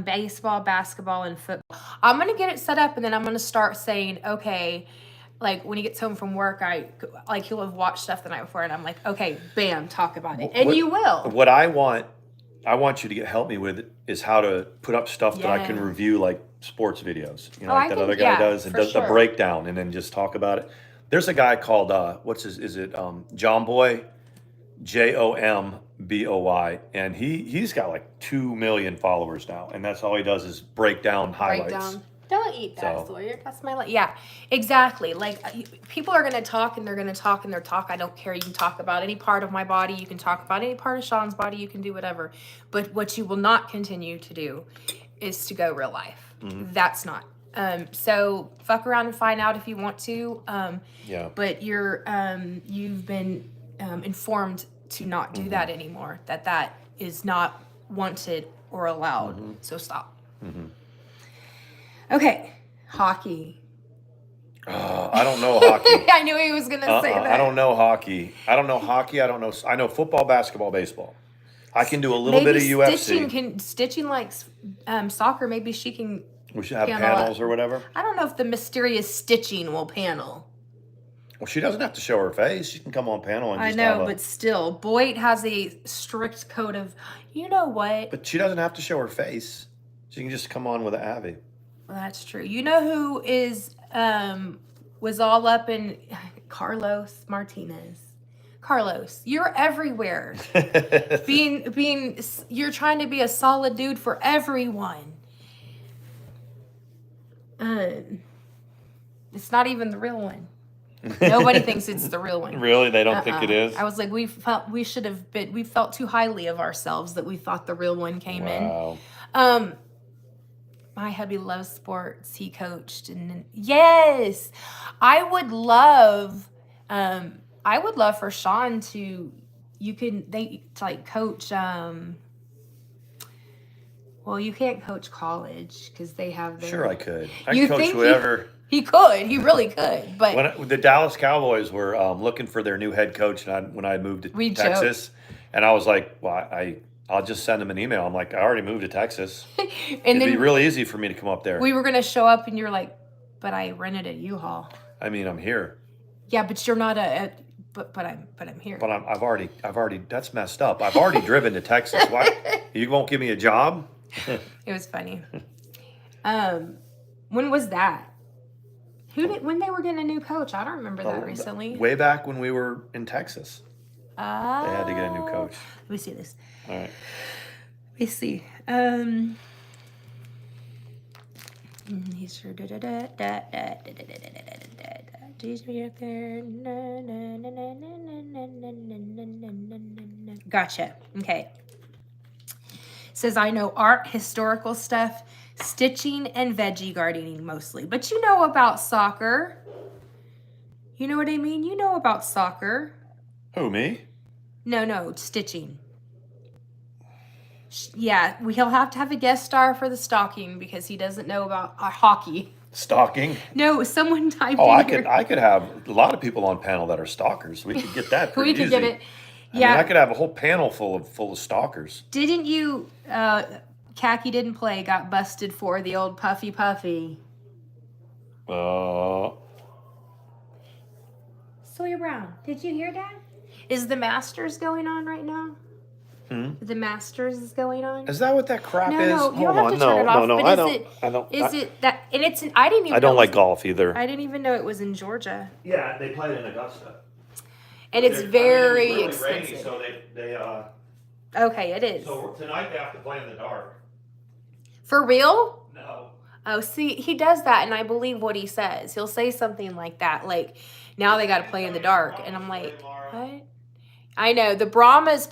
baseball, basketball, and football. I'm going to get it set up, and then I'm going to start saying, okay, like when he gets home from work, he'll have watched stuff the night before, and I'm like, okay, bam, talk about it. And you will. What I want you to help me with is how to put up stuff that I can review, like sports videos. Like that other guy does, and does the breakdown, and then just talk about it. There's a guy called, John Boy, JOMBOY, and he's got like 2 million followers now, and that's all he does is break down highlights. Don't eat that, Sawyer. That's my life. Yeah, exactly. Like people are gonna talk and they're gonna talk and they're talk. I don't care. You can talk about any part of my body. You can talk about any part of Sean's body. You can do whatever. But what you will not continue to do is to go real life. That's not. So fuck around and find out if you want to. But you've been informed to not do that anymore. That is not wanted or allowed. So stop. Okay, hockey. I don't know hockey. I knew he was gonna say that. I don't know hockey. I don't know. I know football, basketball, baseball. I can do a little bit of UFC. Stitching like soccer. Maybe she can. We should have panels or whatever. I don't know if the mysterious stitching will panel. Well, she doesn't have to show her face. She can come on panel and just but still, Boyd has a strict code of, you know what? But she doesn't have to show her face. She can just come on with an Avi. Well, that's true. You know who was all up in Carlos Martinez. Carlos, you're everywhere. You're trying to be a solid dude for everyone. It's not even the real one. Nobody thinks it's the real one. Really? They don't think it is? I was like, we felt too highly of ourselves that we thought the real one came in. My hubby loves sports. He coached, and yes, I would love I would love for Sean to, to like coach, well, you can't coach college because they have their. Sure, I could. I You could coach think whoever. he could. He really could. But When the Dallas Cowboys were looking for their new head coach, and when I moved to We Texas, and I was like, well, I'll just send them an email. I'm like, I already moved to Texas. and It'd be then really easy for me to come up there. we were gonna show up, and you're like, "But I rented a U-Haul." I mean, I'm here, Yeah, but you're not but I'm here. but I've already. That's messed up. I've already driven to Texas. Why you won't give me a job? It was funny. When was that? When they were getting a new coach? I don't remember that recently. Way back when we were in Texas, they Oh. had to get a new coach. Let me see this. All right. Let me see. He's sure Gotcha. Okay. Says I know art, historical stuff, stitching, and veggie gardening mostly. But you know about soccer. You know what I mean? You know about soccer. Who, me? No, stitching. Yeah, he'll have to have a guest star for the stocking because he doesn't know about hockey. Stalking? No, someone typed Oh, in I could have a lot of people on panel that are stalkers. We could get that pretty we could easy. get it. I Yeah. mean, I could have a whole panel full of stalkers. Didn't you, Khaki didn't play, got busted for the old Puffy Puffy. Sawyer Brown, did you hear that? Is the Masters going on right now? The Masters is going on? Is that what that crap is? No, you don't Hold have to on. turn it off. No, but I don't. Is it that? And it's. I didn't even. I don't know like it was- golf either. I didn't even know it was in Georgia, Yeah, they play it in Augusta. and it's very really expensive. rainy, so they Okay, it is. so tonight they have to play in the dark. For real? No. Oh, see, he does that, and I believe what he says. He'll say something like that, like, now they got to play in the dark. And I'm like, what? I know. The Brahmas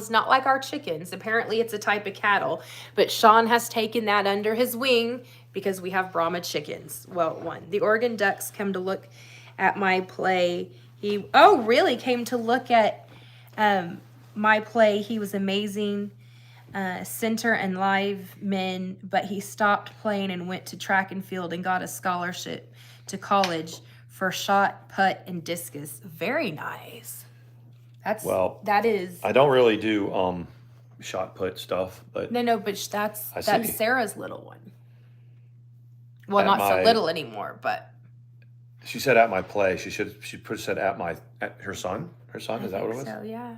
not like our chickens. Apparently, it's a type of cattle. But Sean has taken that under his wing because we have Brahma chickens. Well, one. The Oregon Ducks come to look at my play. He really came to look at my play. He was amazing. Center and live men, but he stopped playing and went to track and field and got a scholarship to college for shot, putt, and discus. Very nice. That is. I don't really do shot put stuff, but No, but that's see. Sarah's little one. Well, At not so my- little anymore, but she said at my play. She said at her son. Her son, is that what it was? So yeah.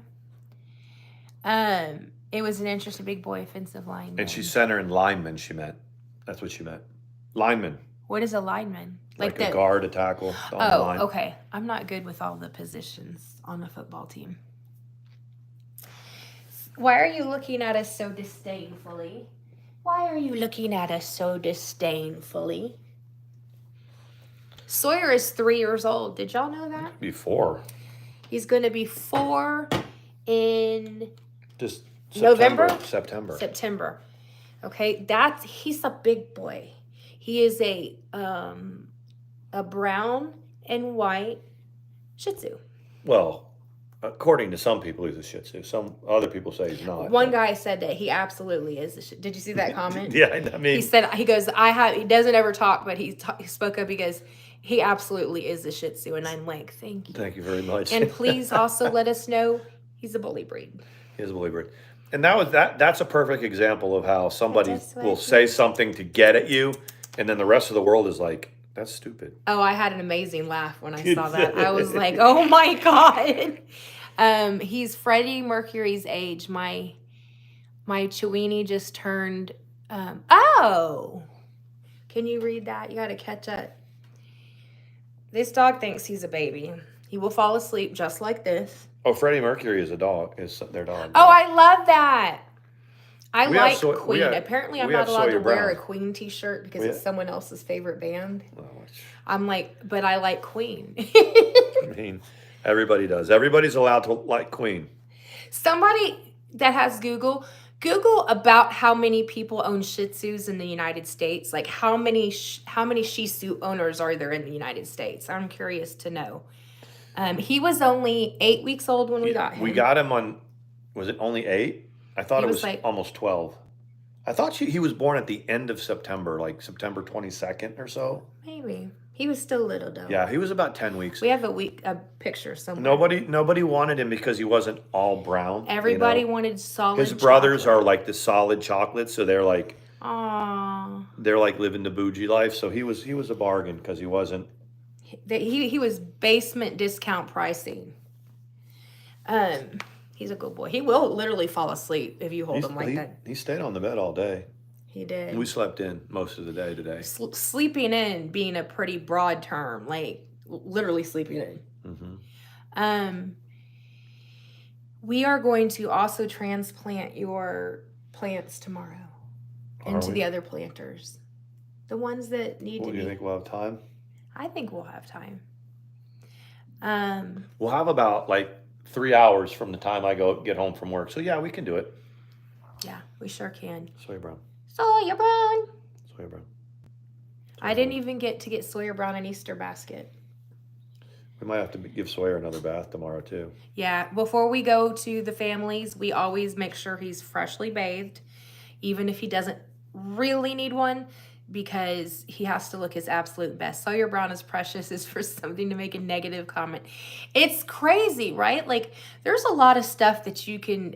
It was an interesting big boy offensive lineman. And she's center and lineman. She meant. That's what she meant. Lineman. What is a lineman? Like a guard, a tackle. On the line. Okay. I'm not good with all the positions on a football team. Why are you looking at us so disdainfully? Why are you looking at us so disdainfully? Sawyer is 3 years old. Did y'all know that? Before. He's going to be 4 in Just November? September. Okay, he's a big boy. He is a brown and white Shih Tzu. Well, according to some people, he's a Shih Tzu. Some other people say he's not. One guy said that he absolutely is a Shih Tzu. Did you see that comment? Yeah, I mean, he goes, he doesn't ever talk, but he spoke up. He goes, he absolutely is a Shih Tzu, and I'm like, thank you. Thank you very much. And please also let us know he's a bully breed. He is a bully breed. And that's a perfect example of how somebody That's what will I say something to get at you, and then the rest of the world is like, that's stupid. Oh, I had an amazing laugh when I saw that. I was like, oh my God. He's Freddie Mercury's age. My Chewini just turned, can you read that? You got to catch up. This dog thinks he's a baby. He will fall asleep just like this. Oh, Freddie Mercury is their dog. Oh, I love that. I We have like Saw- Queen. we have- Apparently, I'm we not have allowed to Sawyer wear a Brown. Queen t-shirt because We it's have- someone else's favorite band. Oh, I'm like, but I like Queen. I mean, everybody does. Everybody's allowed to like Queen. Somebody that has Google about how many people own Shih Tzus in the United States. Like how many Shih Tzu owners are there in the United States? I'm curious to know. He was only 8 weeks old when we got him. We got him on, was it only 8? I thought He it was was like- almost 12. I thought he was born at the end of September, like September 22nd or so. Maybe. He was still little though. Yeah, he was about 10 weeks. We have a picture somewhere. Nobody wanted him because he wasn't all brown. Everybody wanted solid His brothers chocolate. are like the solid chocolate, so they're like, Aww. they're like living the bougie life. So he was a bargain because he wasn't. He was basement discount pricing. He's a good boy. He will literally fall asleep if you hold him like that. He stayed on the bed all day. He did. We slept in most of the day today. Sleeping in being a pretty broad term, like literally sleeping in. Mm-hmm. We are going to also transplant your plants tomorrow into the other planters. The ones that need to be. Do you think we'll have time? I think we'll have time. We'll have about like 3 hours from the time I get home from work. So yeah, we can do it. Yeah, we sure can. Sawyer Brown. Sawyer Brown. Sawyer Brown. I didn't even get to get Sawyer Brown an Easter basket. We might have to give Sawyer another bath tomorrow too. Yeah, before we go to the families, we always make sure he's freshly bathed, even if he doesn't really need one, because he has to look his absolute best. Sawyer Brown is precious is for something to make a negative comment. It's crazy, right? Like there's a lot of stuff that you can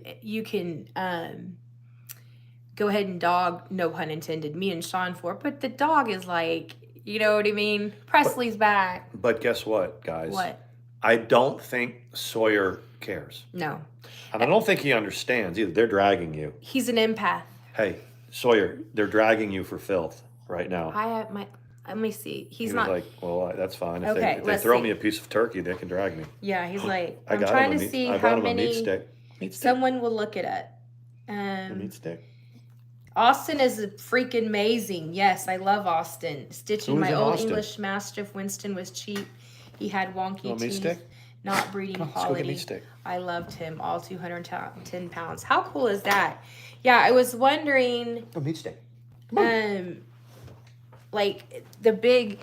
go ahead and dog, no pun intended, me and Sean for, but the dog is like, you know what I mean? Presley's back. But guess what, guys? What? I don't think Sawyer cares. No. And I don't think he understands either. They're dragging you. He's an empath. Hey, Sawyer, they're dragging you for filth right now. I have my, let me see. He's He was not like, well, that's fine. If Okay, they let's throw see. me a piece of turkey, they can drag me. Yeah, he's like, I I'm got trying him to a meat, see I how bought him a meat many, stick. Meat stick. someone will look it up. A meat stick. Austin is freaking amazing. Yes, I love Austin. Stitching Who's my in old Austin? English Mastiff Winston was cheap. He had wonky You want meat teeth, stick? not breeding Let's go get quality. meat stick. I loved him, all 210 pounds. How cool is that? Yeah, I was wondering, A meat stick. like the big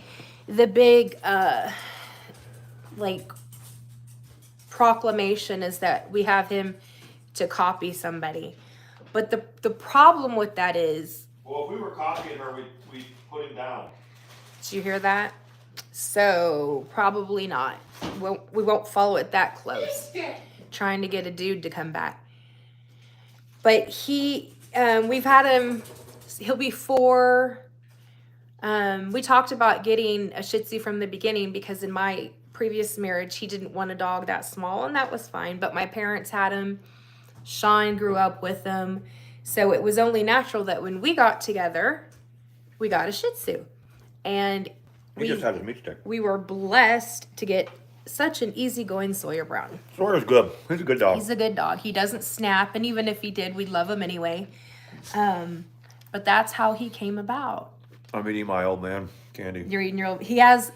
like proclamation is that we have him to copy somebody. But the problem with that is, Well, if we were copying her, we'd put him down. did you hear that? So probably not. We won't follow it that close. Trying to get a dude to come back. But we've had him, he'll be 4. We talked about getting a Shih Tzu from the beginning because in my previous marriage, he didn't want a dog that small, and that was fine. But my parents had him. Sean grew up with them. So it was only natural that when we got together, we got a Shih Tzu. And He just had his meat stick. we were blessed to get such an easygoing Sawyer Brown. Sawyer's good. He's a good dog. He's a good dog. He doesn't snap, and even if he did, we'd love him anyway. But that's how he came about. I'm eating my old man candy. You're eating your old.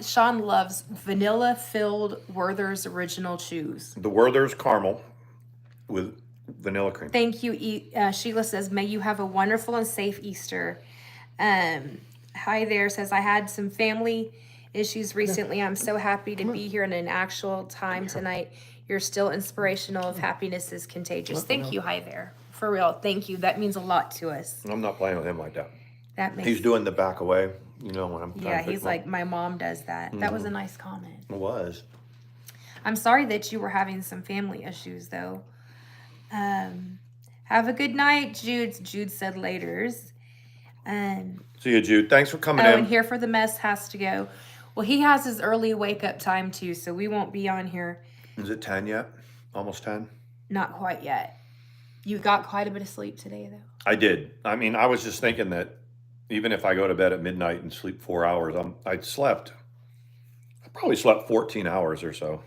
Sean loves vanilla-filled Werther's Original Chews. The Werther's caramel with vanilla cream. Thank you. Sheila says, may you have a wonderful and safe Easter. Hi there, says, I had some family issues recently. I'm so happy to be here in an actual time tonight. You're still inspirational. If happiness is contagious. Thank you. Hi there. For real. Thank you. That means a lot to us. I'm not playing with him like that. That makes He's doing the back away, you know, when I'm trying Yeah, to pick he's him up. like, my mom does that. That was a nice comment. It was. I'm sorry that you were having some family issues, though. Have a good night, Jude. Jude said laters. See you, Jude. Thanks for coming Oh, in. and Here for the Mess has to go. Well, he has his early wake-up time, too, so we won't be on here. Is it 10 yet? Almost 10? Not quite yet. You got quite a bit of sleep today, though. I did. I mean, I was just thinking that even if I go to bed at midnight and sleep 4 hours, I probably slept 14 hours or so.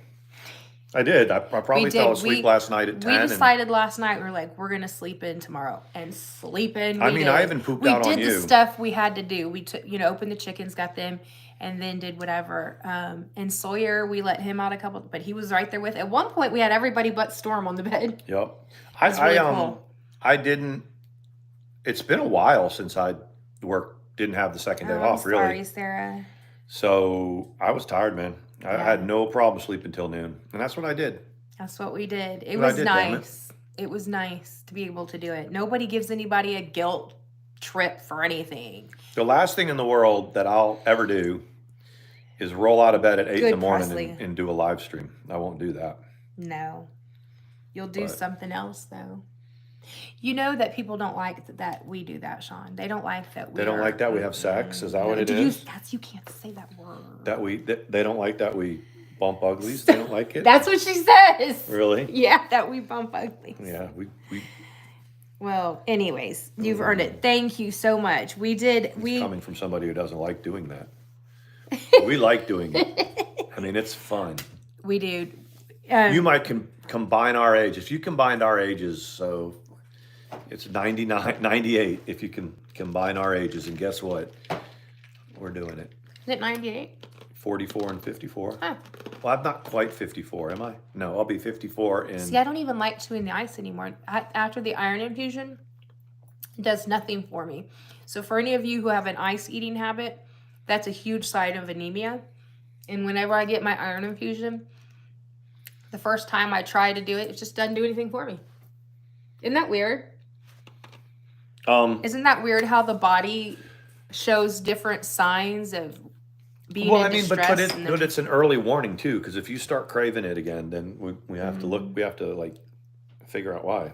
I did. I probably We fell did. asleep last night at 10. We decided last night, we were like, we're going to sleep in tomorrow. And sleep in, I mean, I even pooped out on We did the you. stuff we had to do. We took, opened the chickens, got them, and then did whatever. And Sawyer, we let him out a couple, but he was right there with. At one point, we had everybody but Storm on the bed. Yep. It's really cool. I didn't. It's been a while since I didn't have the second day off, I'm really. sorry, Sarah. So I was tired, man. I Yeah. had no problem sleeping till noon, and that's what I did. That's what we did. It What I was did, damn it. nice. It was nice to be able to do it. Nobody gives anybody a guilt trip for anything. The last thing in the world that I'll ever do is roll out of bed at 8 in the Good, morning Presley. and do a live stream. I won't do that. No. You'll do But- something else, though. You know that people don't like that we do that, Sean. They don't like that we They don't like that we have sex? Is that what it is? You can't say that word. They don't like that we bump uglies? They don't like it? That's what she says. Really? Yeah, that we bump uglies. Yeah, we Well, anyways, you've earned it. Thank you so much. coming from somebody who doesn't like doing that. We like doing it. I mean, it's fun. We do. You might combine our age. If you combined our ages, so it's 99, 98 if you can combine our ages. And guess what? We're doing it. Is it 98? 44 and 54. Huh. Well, I'm not quite 54, am I? No, I'll be 54 in... See, I don't even like chewing the ice anymore. After the iron infusion, it does nothing for me. So for any of you who have an ice eating habit, that's a huge sign of anemia. And whenever I get my iron infusion, the first time I try to do it, it just doesn't do anything for me. Isn't that weird? Isn't that weird how the body shows different signs of being in distress? But it's an early warning too, because if you start craving it again, then we have to look. We have to like figure out why.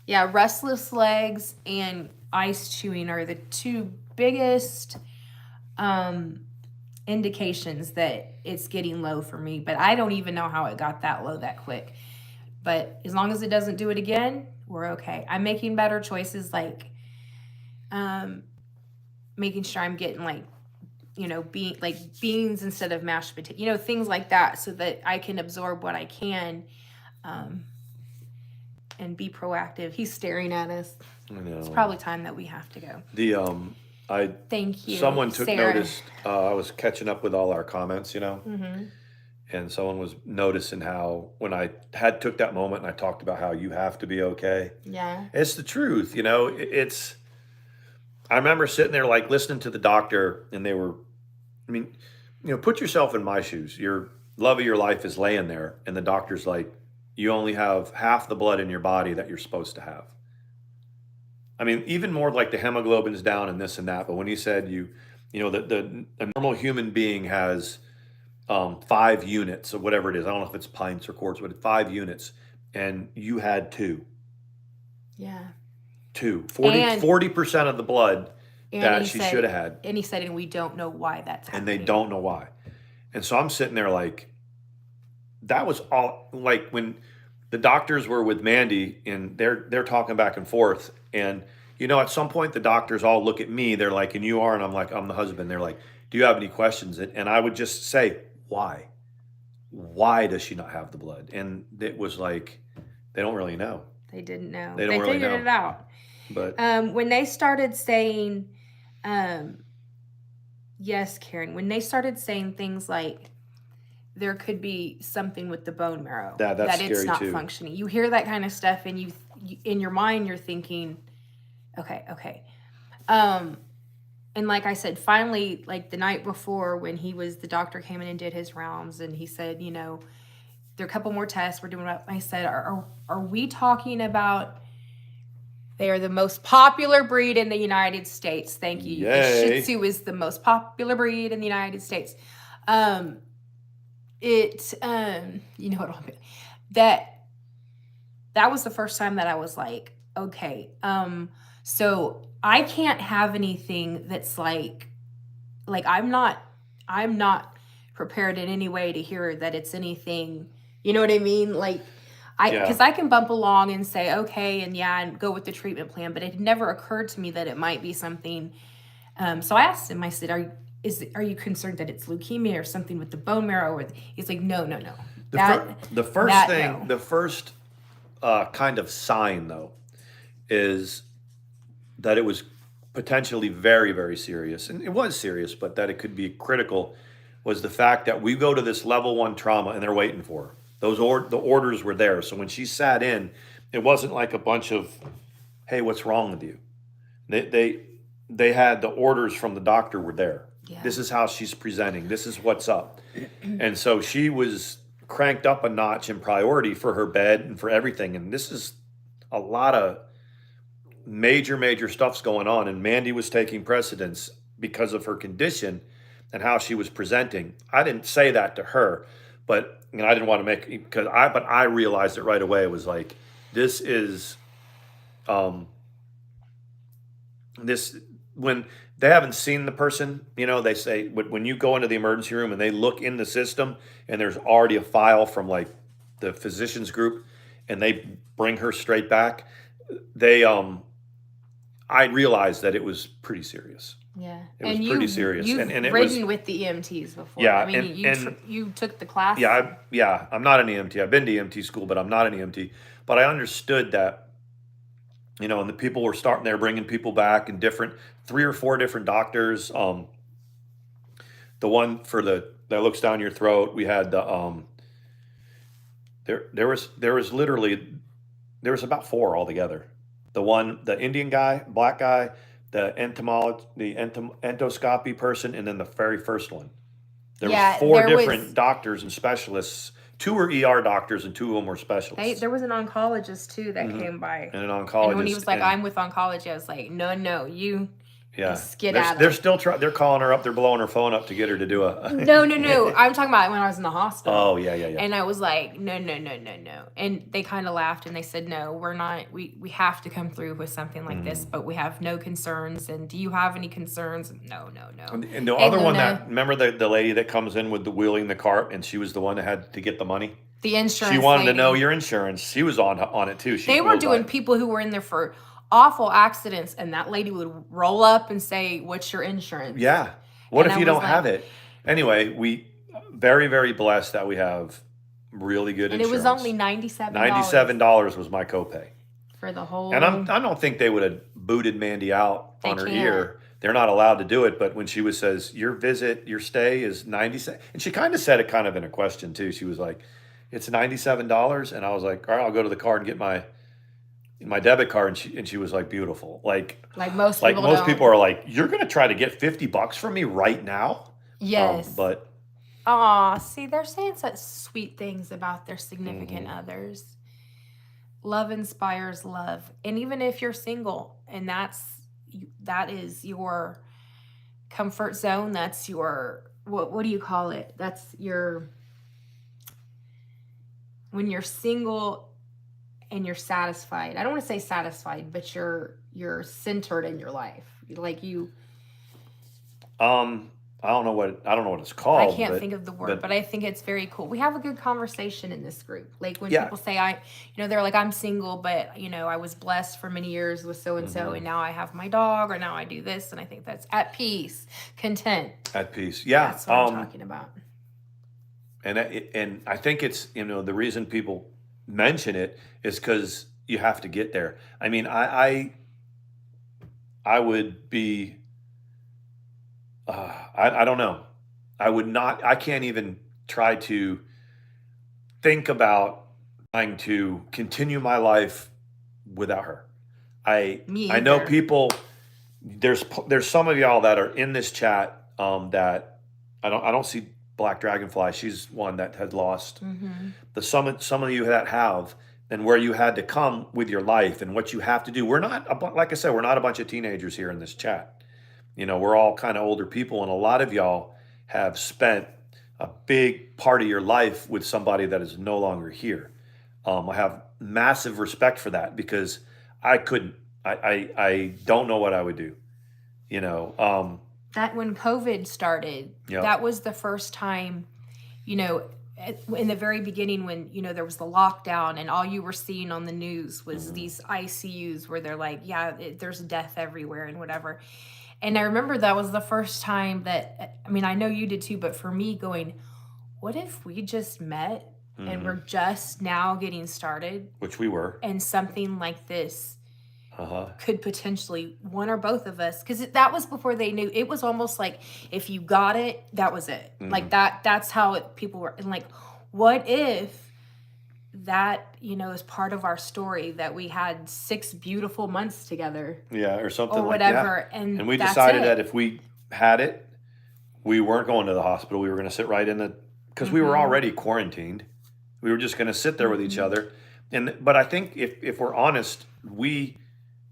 Yeah, restless legs and ice chewing are the two biggest indications that it's getting low for me. But I don't even know how it got that low that quick. But as long as it doesn't do it again, we're okay. I'm making better choices, like making sure I'm getting beans instead of mashed potato, things like that, so that I can absorb what I can and be proactive. He's staring at us. I know. It's probably time that we have to go. Thank you. Someone took Sarah. notice. I was catching up with all our comments, Mm-hmm. and someone was noticing how when I took that moment and I talked about how you have to be okay. Yeah. It's the truth, it's. I remember sitting there like listening to the doctor, and they were, put yourself in my shoes. Your love of your life is laying there, and the doctor's like, you only have half the blood in your body that you're supposed to have. Even more like the hemoglobin's down and this and that. But when he said a normal human being has 5 units of whatever it is. I don't know if it's pints or quarts, but 5 units, and you had 2. Yeah. 40% of the blood that she should have had. And he said, and we don't know why that's happening. And they don't know why. And so I'm sitting there like, that was all, like when the doctors were with Mandi and they're talking back and forth. And, at some point the doctors all look at me, they're like, and you are? And I'm like, I'm the husband. They're like, do you have any questions? And I would just say, why? Why does she not have the blood? And it was like, they don't really know. They didn't know. They don't really figured know. it out. But when they started saying, yes, Karen, when they started saying things like there could be something with the bone marrow, that's that it's scary not too. functioning. You hear that kind of stuff, and you in your mind you're thinking, okay. And like I said, finally, like the night before when the doctor came in and did his rounds, and he said, there are a couple more tests we're doing. I said, are we talking about? They are the most popular breed in the United States. Thank you. Yay. The Shih Tzu is the most popular breed in the United States. That was the first time that I was like, okay, so I can't have anything that's like I'm not prepared in any way to hear that it's anything, you know what I mean? Because I can bump along and say, okay, and go with the treatment plan, but it never occurred to me that it might be something. So I asked him, I said, are you concerned that it's leukemia or something with the bone marrow? He's like, no. The first kind of sign though, is that it was potentially very, very serious. And it was serious, but that it could be critical was the fact that we go to this level 1 trauma and they're waiting for her. The orders were there. So when she sat in, it wasn't like a bunch of, hey, what's wrong with you? They had the orders from the doctor were there. Yeah. This is how she's presenting. This is what's up. And so she was cranked up a notch in priority for her bed and for everything. And this is a lot of major stuff's going on. And Mandi was taking precedence because of her condition and how she was presenting. I didn't say that to her, but I didn't want to make, but I realized it right away. It was like, this is, this, when they haven't seen the person, they say when you go into the emergency room and they look in the system and there's already a file from like the physicians group and they bring her straight back, I realized that it was pretty serious. Yeah. It was pretty serious. You've and it ridden was, with the EMTs before. Yeah, I mean, you took the class. yeah, I'm not an EMT. I've been to EMT school, but I'm not an EMT. But I understood that, and the people were starting there, bringing people back, and 3 or 4 different doctors. The one for that looks down your throat. We had the there was literally about 4 altogether. The Indian guy, black guy, the endoscopy person, and then the very first one. There was 4 different doctors and specialists. 2 were ER doctors and 2 of them were specialists. There was an oncologist too that came by. And an oncologist. And when he was like, I'm with oncology, I was like, no, you skedaddle. They're still they're calling her up. They're blowing her phone up to get her to do a. No. I'm talking about when I was in the hospital. Oh, yeah. And I was like, no. And they kind of laughed and they said, no, we're not. We have to come through with something like this, but we have no concerns. And do you have any concerns? No. And the other one remember the lady that comes in with the wheeling the cart, and she was the one that had to get the money? The insurance. She wanted to know your insurance. She was on it too. They were doing people who were in there for awful accidents, and that lady would roll up and say, what's your insurance? Yeah. What if you don't have it? Anyway, we very, very blessed that we have really good insurance. And it was only $97. $97 was my copay. For the whole... And I don't think they would have booted Mandi out on her ear. They're not allowed to do it, but when she says, your stay is $97, and she kind of said it kind of in a question too. She was like, it's $97? And I was like, all right, I'll go to the car and get my debit card, and she was like, beautiful. Like most people are like, you're gonna try to get $50 from me right now? Yes. But see, they're saying such sweet things about their significant others. Love inspires love. And even if you're single and that is your comfort zone, that's your what do you call it? That's your, when you're single and you're satisfied. I don't want to say satisfied, but you're centered in your life. Like you. I don't know what it's called. I can't think of the word, but I think it's very cool. We have a good conversation in this group. Like when people say they're like, I'm single, but I was blessed for many years with so and so, and now I have my dog, or now I do this, and I think that's at peace, content. At peace, yeah. That's what I'm talking about. And I think it's the reason people mention it is because you have to get there. I mean, I would be. I don't know. I can't even try to think about trying to continue my life without her. I know people, there's some of y'all that are in this chat that I don't see Black Dragonfly. She's one that had lost. Some of you that have, and where you had to come with your life and what you have to do. We're not, like I said, we're not a bunch of teenagers here in this chat. We're all kind of older people, and a lot of y'all have spent a big part of your life with somebody that is no longer here. I have massive respect for that because I couldn't. I don't know what I would do. That when COVID started, that was the first time, in the very beginning when, there was the lockdown and all you were seeing on the news was these ICUs where they're like, there's death everywhere and whatever. And I remember that was the first time that, I know you did too, but for me going, what if we just met and we're just now getting started? Which we were. And something like this could potentially, one or both of us, because that was before they knew. It was almost like if you got it, that was it. Like that's how people were. And like, what if that, is part of our story that we had 6 beautiful months together. Yeah, or something or like whatever. that. And we decided that if we had it, we weren't going to the hospital. We were going to sit right in the, because we were already quarantined. We were just going to sit there with each other. But I think if we're honest, we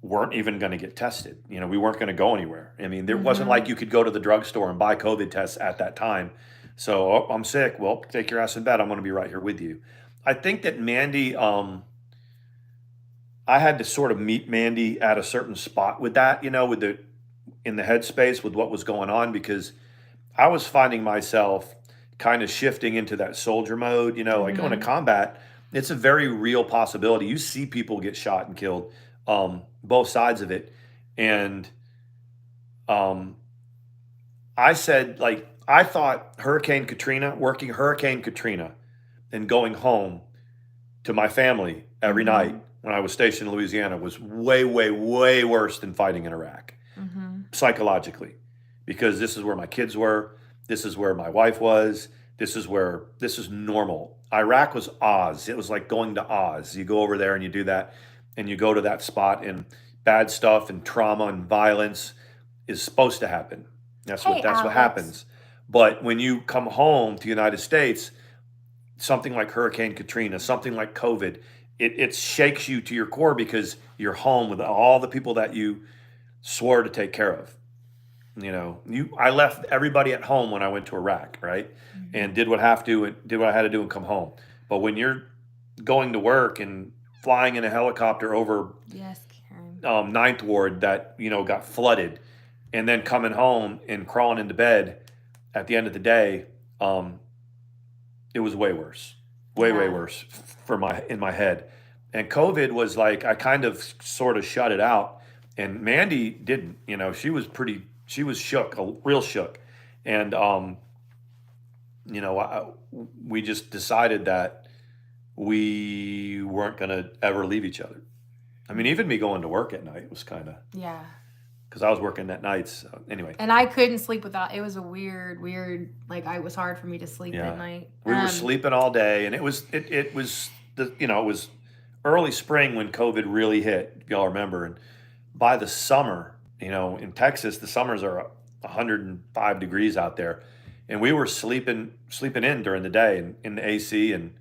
weren't even going to get tested. You know, we weren't going to go anywhere. I mean, there wasn't like you could go to the drugstore and buy COVID tests at that time. So, oh, I'm sick. Well, take your ass in bed. I'm going to be right here with you. I think that Mandy, I had to sort of meet Mandy at a certain spot with that, you know, with the in the headspace with what was going on, because I was finding myself kind of shifting into that soldier mode, you know, like going to combat. It's a very real possibility. You see people get shot and killed, both sides of it. And um, I said, like, I thought working Hurricane Katrina and going home to my family every night when I was stationed in Louisiana was way, way, way worse than fighting in Iraq psychologically, because this is where my kids were. This is where my wife was. This is normal. Iraq was Oz. It was like going to Oz. You go over there and you do that, and you go to that spot, and bad stuff and trauma and violence is supposed to happen. That's Hey, what Alex. happens. But when you come home to the United States, something like Hurricane Katrina, something like COVID, it shakes you to your core, because you're home with all the people that you swore to take care of. You know, I left everybody at home when I went to Iraq, right? And did what I had to do and come home. But when you're going to work and flying in a helicopter over Yes, Karen. Ninth Ward that, you know, got flooded, and then coming home and crawling into bed at the end of the day, it was way worse, way Yeah. worse in my head. And COVID was like, I kind of sort of shut it out, and Mandy didn't. You know, she was shook, real shook, and you know, we just decided that we weren't going to ever leave each other. I mean, even me going to work at night was kind of, Yeah. because I was working at nights. So anyway, And I couldn't sleep without. It was a weird, like it was hard for me to sleep Yeah. at night. we were sleeping all day, and it was it was it was early spring when COVID really hit. If y'all remember, and by the summer, you know, in Texas, the summers are 105 degrees out there, and we were sleeping in during the day in the AC, and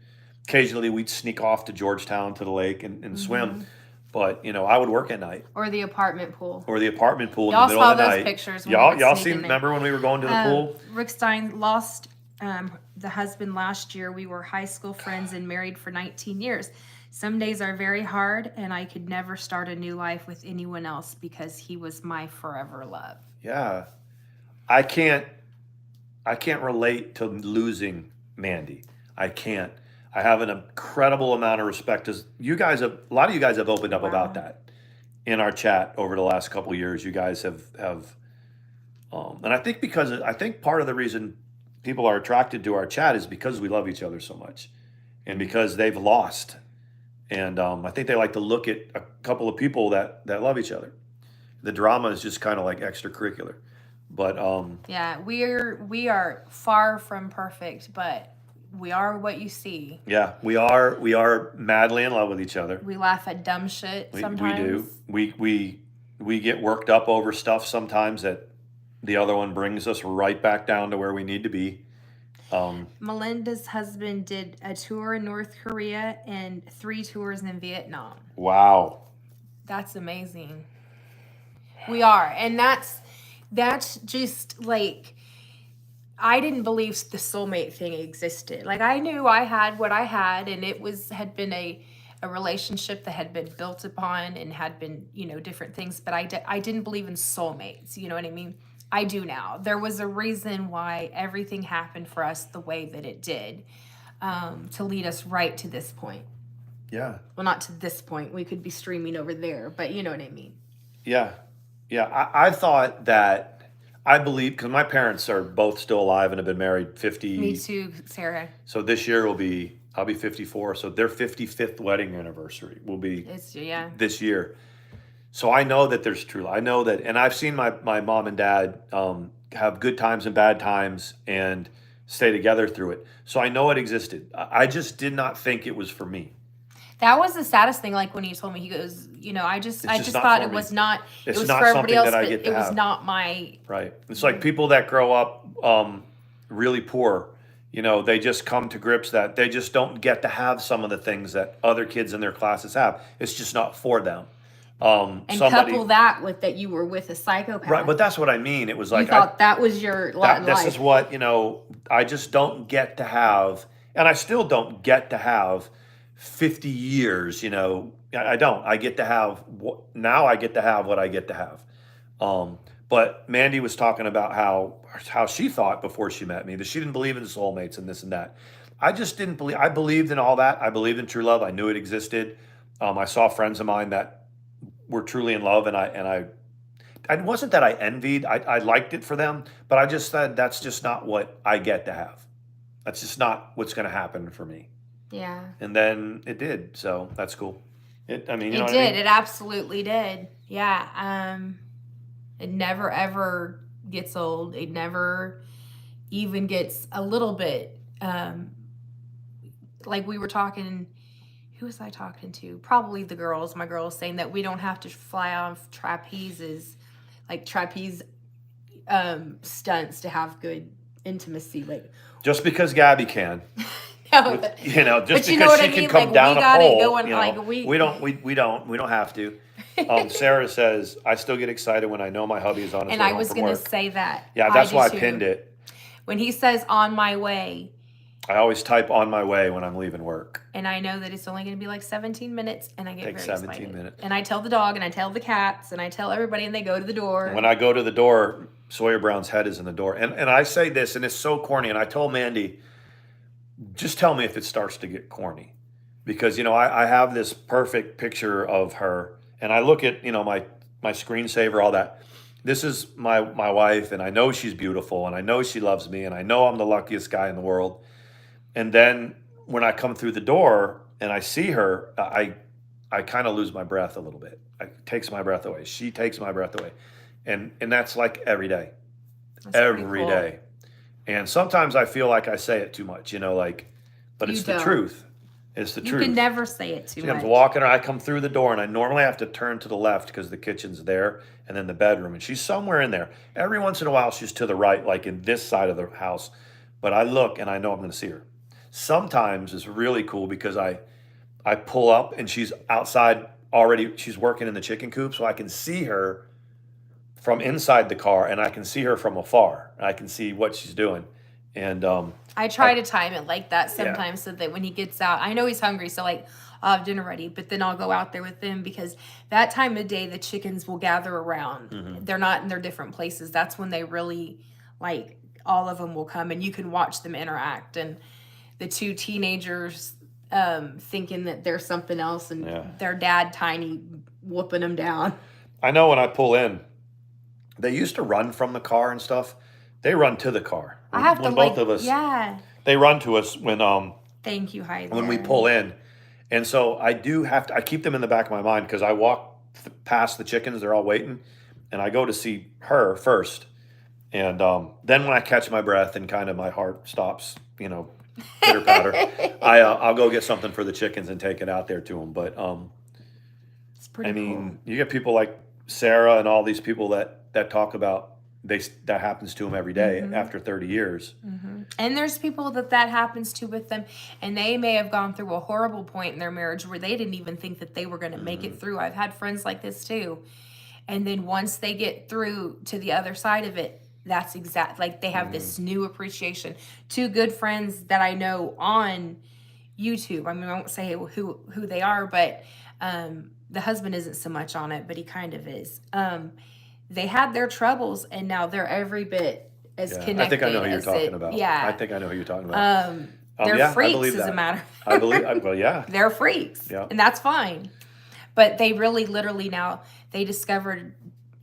occasionally we'd sneak off to Georgetown to the lake and swim. But you know, I would work at night, Or the apartment pool. or the apartment pool in Y'all the middle saw of the those night. pictures when Y'all we would sneak seen? in there. Remember when we were going to the pool? Rick Stein lost the husband last year. We were high school friends and married for 19 years. Some days are very hard, and I could never start a new life with anyone else because he was my forever love. Yeah, I can't relate to losing Mandy. I can't. I have an incredible amount of respect, as a lot of you guys have opened up about that in our chat over the last couple of years. You guys have and I think part of the reason people are attracted to our chat is because we love each other so much, and because they've lost, and I think they like to look at a couple of people that love each other. The drama is just kind of like extracurricular, but Yeah, we are far from perfect, but we are what you see. yeah, we are madly in love with each other. We laugh at dumb shit sometimes. We do. We get worked up over stuff sometimes that the other one brings us right back down to where we need to be. Melinda's husband did a tour in North Korea and 3 tours in Vietnam. Wow. That's amazing. We are. And that's just like, I didn't believe the soulmate thing existed. Like, I knew I had what I had, and had been a relationship that had been built upon and had been, you know, different things, but I didn't believe in soulmates. You know what I mean? I do now. There was a reason why everything happened for us the way that it did, to lead us right to this point. Yeah. Well, not to this point. We could be streaming over there, but you know what I mean. Yeah. Yeah. I thought that, I believe, because my parents are both still alive and have been married 50. Me too, Sarah. So this year I'll be 54. So their 55th wedding anniversary will be this year. So I know that there's true. I know that, and I've seen my mom and dad have good times and bad times and stay together through it. So I know it existed. I just did not think it was for me. That was the saddest thing. Like when he told me, he goes, I just not thought for it me. was not. It It's was not for everybody something else, that I but get to it was have. not my. Right. It's like people that grow up really poor, they just come to grips that they just don't get to have some of the things that other kids in their classes have. It's just not for them. And couple that with that you were with a psychopath. Right, but that's what I mean. It was You like thought that was your lot in this life. is what, I just don't get to have, and I still don't get to have 50 years, I don't. I get to have now I get to have what I get to have. But Mandi was talking about how she thought before she met me that she didn't believe in soulmates and this and that. I just didn't believe. I believed in all that. I believed in true love. I knew it existed. I saw friends of mine that were truly in love, and it wasn't that I envied. I liked it for them, but I just said that's just not what I get to have. That's just not what's going to happen for me. Yeah. And then it did, so that's cool. It did. What I mean? It absolutely did. Yeah. It never ever gets old. It never even gets a little bit. Like we were talking. Who was I talking to? Probably the girls. My girls saying that we don't have to fly off trapezes, like trapeze stunts to have good intimacy. Like just because Gabby can. No, just because she can come down a pole, we don't have to. Sarah says, I still get excited when I know my hubby is on his way home from work. And I was going to say that. Yeah, that's why I pinned it. When he says on my way, I always type on my way when I'm leaving work. And I know that it's only going to be like 17 minutes, and I get very excited. 17 minutes. And I tell the dog, and I tell the cats, and I tell everybody, and they go to the door. And when I go to the door, Sawyer Brown's head is in the door. And I say this, and it's so corny, and I told Mandi, just tell me if it starts to get corny. Because, I have this perfect picture of her, and I look at, my screensaver, all that. This is my wife, and I know she's beautiful, and I know she loves me, and I know I'm the luckiest guy in the world. And then when I come through the door and I see her, I kind of lose my breath a little bit. It takes my breath away. She takes my breath away. And that's like every day. Every day. And sometimes I feel like I say it too much, but it's the truth. It's the truth. You can never say it too much. She comes walking, or I come through the door, and I normally have to turn to the left because the kitchen's there, and then the bedroom, and she's somewhere in there. Every once in a while, she's to the right, like in this side of the house. But I look, and I know I'm going to see her. Sometimes it's really cool because I pull up, and she's outside already. She's working in the chicken coop, so I can see her from inside the car, and I can see her from afar. I can see what she's doing. And I try to time it like that sometimes so that when he gets out, I know he's hungry, so like I'll have dinner ready, but then I'll go out there with him because that time of day the chickens will gather around. Mm-hmm. They're not in their different places. That's when they really, like, all of them will come, and you can watch them interact. And the two teenagers thinking that they're something else, and their dad tiny whooping them down. I know when I pull in, they used to run from the car and stuff. They run to the car. I have to, both of us. Yeah. They run to us when Thank you, Heidi. When we pull in, and so I do have to. I keep them in the back of my mind because I walk past the chickens. They're all waiting, and I go to see her first, and then when I catch my breath and kind of my heart stops, pitter patter, I'll go get something for the chickens and take it out there to them. But it's pretty cool. You get people like Sarah and all these people that talk about. That happens to them every day after 30 years. Mm-hmm. And there's people that happens to with them, and they may have gone through a horrible point in their marriage where they didn't even think that they were going to make it through. I've had friends like this too. And then once they get through to the other side of it, that's like they have this new appreciation. Two good friends that I know on YouTube. I mean, I won't say who they are, but the husband isn't so much on it, but he kind of is. They had their troubles, and now they're every bit as connected. I think I know who you're talking about. Yeah. I think I know who you're talking about. They're freaks, as a matter of fact. Well, yeah. They're freaks, and that's fine. But they really, literally now, they discovered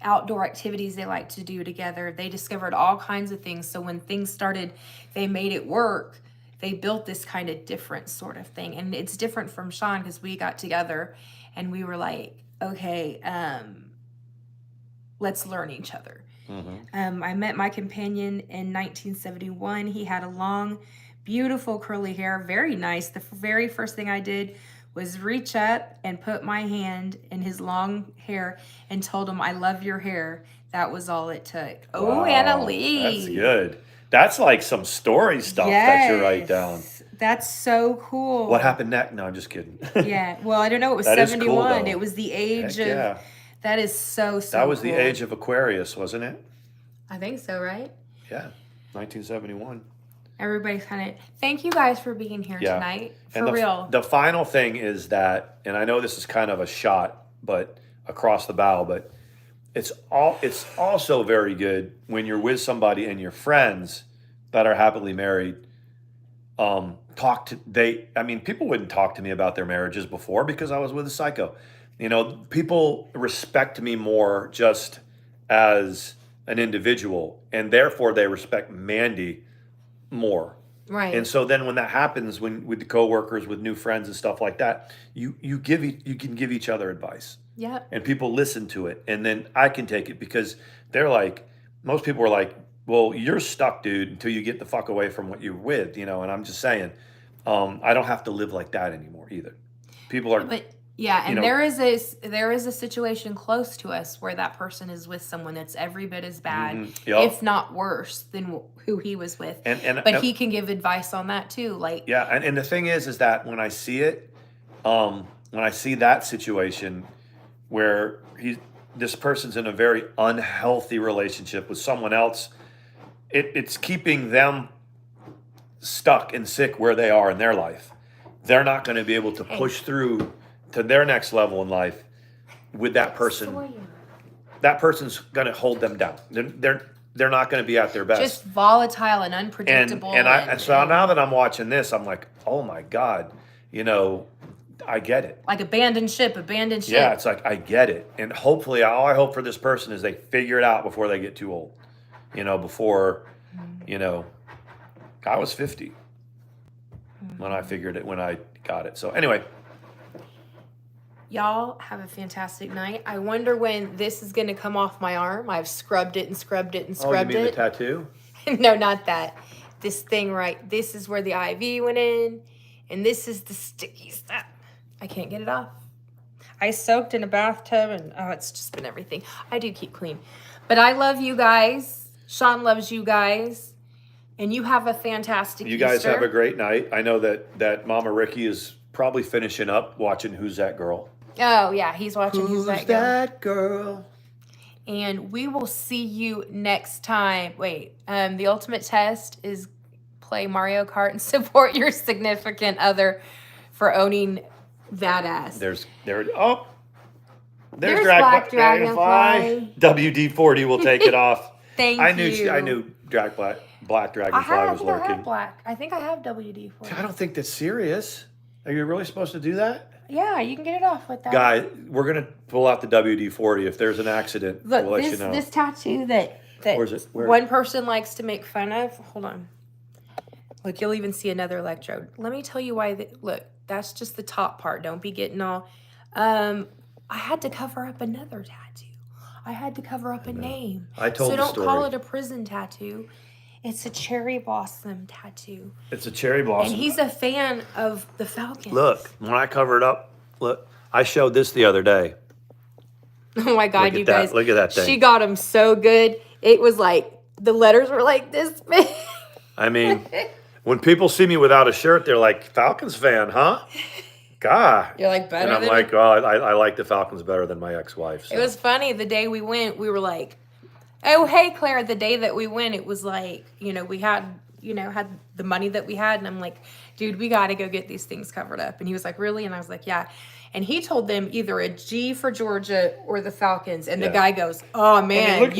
outdoor activities they like to do together. They discovered all kinds of things. So when things started, they made it work. They built this kind of different sort of thing. And it's different from Sean because we got together, and we were like, okay, let's learn each other. Mm-hmm. I met my companion in 1971. He had a long, beautiful curly hair, very nice. The very first thing I did was reach up and put my hand in his long hair and told him, I love your hair. That was all it took. Oh, Anna Wow, that's Lee. good. That's like some story stuff that you write down. Yes. That's so cool. What happened next? No, I'm just kidding. Yeah. Well, I don't know. It was That is cool, 71. though. It was the age Heck of. yeah. That is so That was cool. the age of Aquarius, wasn't it? I think so, right? Yeah, 1971. Everybody's kind of. Thank you guys for being here Yeah. tonight. For And real. the final thing is that, and I know this is kind of a shot, but across the bow, but it's also very good when you're with somebody and your friends that are happily married. People wouldn't talk to me about their marriages before because I was with a psycho. You know, people respect me more just as an individual, and therefore they respect Mandi more. Right. And so then when that happens, when with the coworkers, with new friends and stuff like that, you can give each other advice. Yep. And people listen to it, and then I can take it because they're like, most people are like, well, you're stuck, dude, until you get the fuck away from what you're with, you know. And I'm just saying, I don't have to live like that anymore either. People are, But yeah, and you know, there is a situation close to us where that person is with someone that's every bit as bad, Yup. if not worse, than who he was with. But he can give advice on that too. Like, yeah, and the thing is that when I see it, when I see that situation where this person's in a very unhealthy relationship with someone else, it's keeping them stuck and sick where they are in their life. They're not going to be able to push through to their next level in life with that person. Sawyer. That person's going to hold them down. They're not going to be at their best. Just volatile and unpredictable. And so now that I'm watching this, I'm like, oh my God, you know, I get it. Like abandoned ship. Yeah, it's like, I get it. And hopefully, all I hope for this person is they figure it out before they get too old. You know, before, you know, I was 50 when I figured it, when I got it. So anyway. Y'all have a fantastic night. I wonder when this is going to come off my arm. I've scrubbed it and scrubbed it and scrubbed you mean it. the tattoo? No, not that. This thing right. This is where the IV went in. And this is the sticky stuff. I can't get it off. I soaked in a bathtub and it's just been everything. I do keep clean. But I love you guys. Sean loves you guys. And you have a fantastic You guys Easter. have a great night. I know that Mama Ricky is probably finishing up watching Who's That Girl? Oh, yeah. He's watching Who's That Girl? That Girl? And we will see you next time. Wait, the ultimate test is play Mario Kart and support your significant other for owning that ass. There's Black Dragonfly. WD-40 will take it off. Thank I you. knew Black Dragonfly was lurking. I think I have WD-40. I don't think that's serious. Are you really supposed to do that? Yeah, you can get it off with that. Guy, we're going to pull out the WD-40. If there's an accident, Look, we'll let you know. this tattoo that Where's it? Where? one person likes to make fun of. Hold on. Look, you'll even see another electrode. Let me tell you why. Look, that's just the top part. Don't be getting all. I had to cover up another tattoo. I had to cover up a name. I told so the don't story. call it a prison tattoo. It's a cherry blossom tattoo. It's a cherry blossom. And he's a fan of the Falcons. Look, when I cover it up, look, I showed this the other day. Oh my God, Look at you that. guys. Look at that thing. She got him so good. It was like, the letters were like this big. I mean, when people see me without a shirt, they're like, Falcons fan, huh? God. You're like, better And I'm than like, oh, I like the Falcons better than my ex-wife. So. It was funny. The day we went, we were like, oh, hey, Claire, the day that we went, it was like, we had the money that we had. And I'm like, dude, we got to go get these things covered up. And he was like, really? And I was like, yeah. And he told them either a G for Georgia or the Falcons. And the guy goes, oh, man, look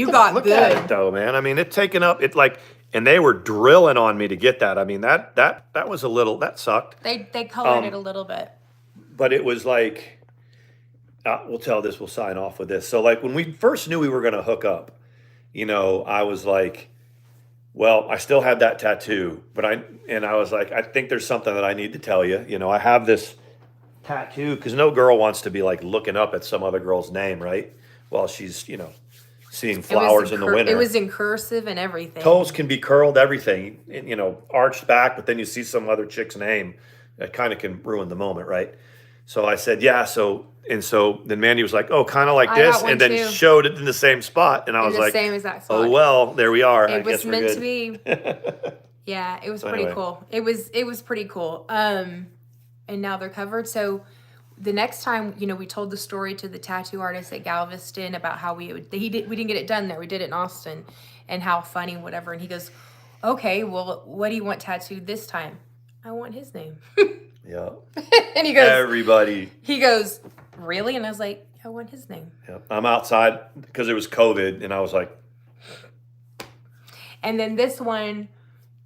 good. at it, though, man. I mean, it's taken up, and they were drilling on me to get that. I mean, that was a little, that sucked. They colored it a little bit. But it was like, we'll sign off with this. So, like, when we first knew we were going to hook up, I was like, well, I still had that tattoo, but I was like, I think there's something that I need to tell you. I have this tattoo because no girl wants to be like looking up at some other girl's name, right? While she's, seeing flowers in the winter. It was in cursive and everything. Toes can be curled, everything, arched back, but then you see some other chick's name. That kind of can ruin the moment, right? So I said, yeah. So then Mandy was like, oh, kind of like I got this, one and then too. showed it in the same spot, and I In was the like, same exact oh spot. well, there we are. I It was guess we're meant to good. be. Yeah, it was So pretty anyway. cool. It was pretty cool. And now they're covered. So the next time, we told the story to the tattoo artist at Galveston about how we didn't get it done there. We did it in Austin, and how funny, whatever. And he goes, okay, well, what do you want tattooed this time? I want his name. Yeah. And he goes, everybody. He goes, really? And I was like, I want his name. Yeah. I'm outside because it was COVID, and I was like. And then this one,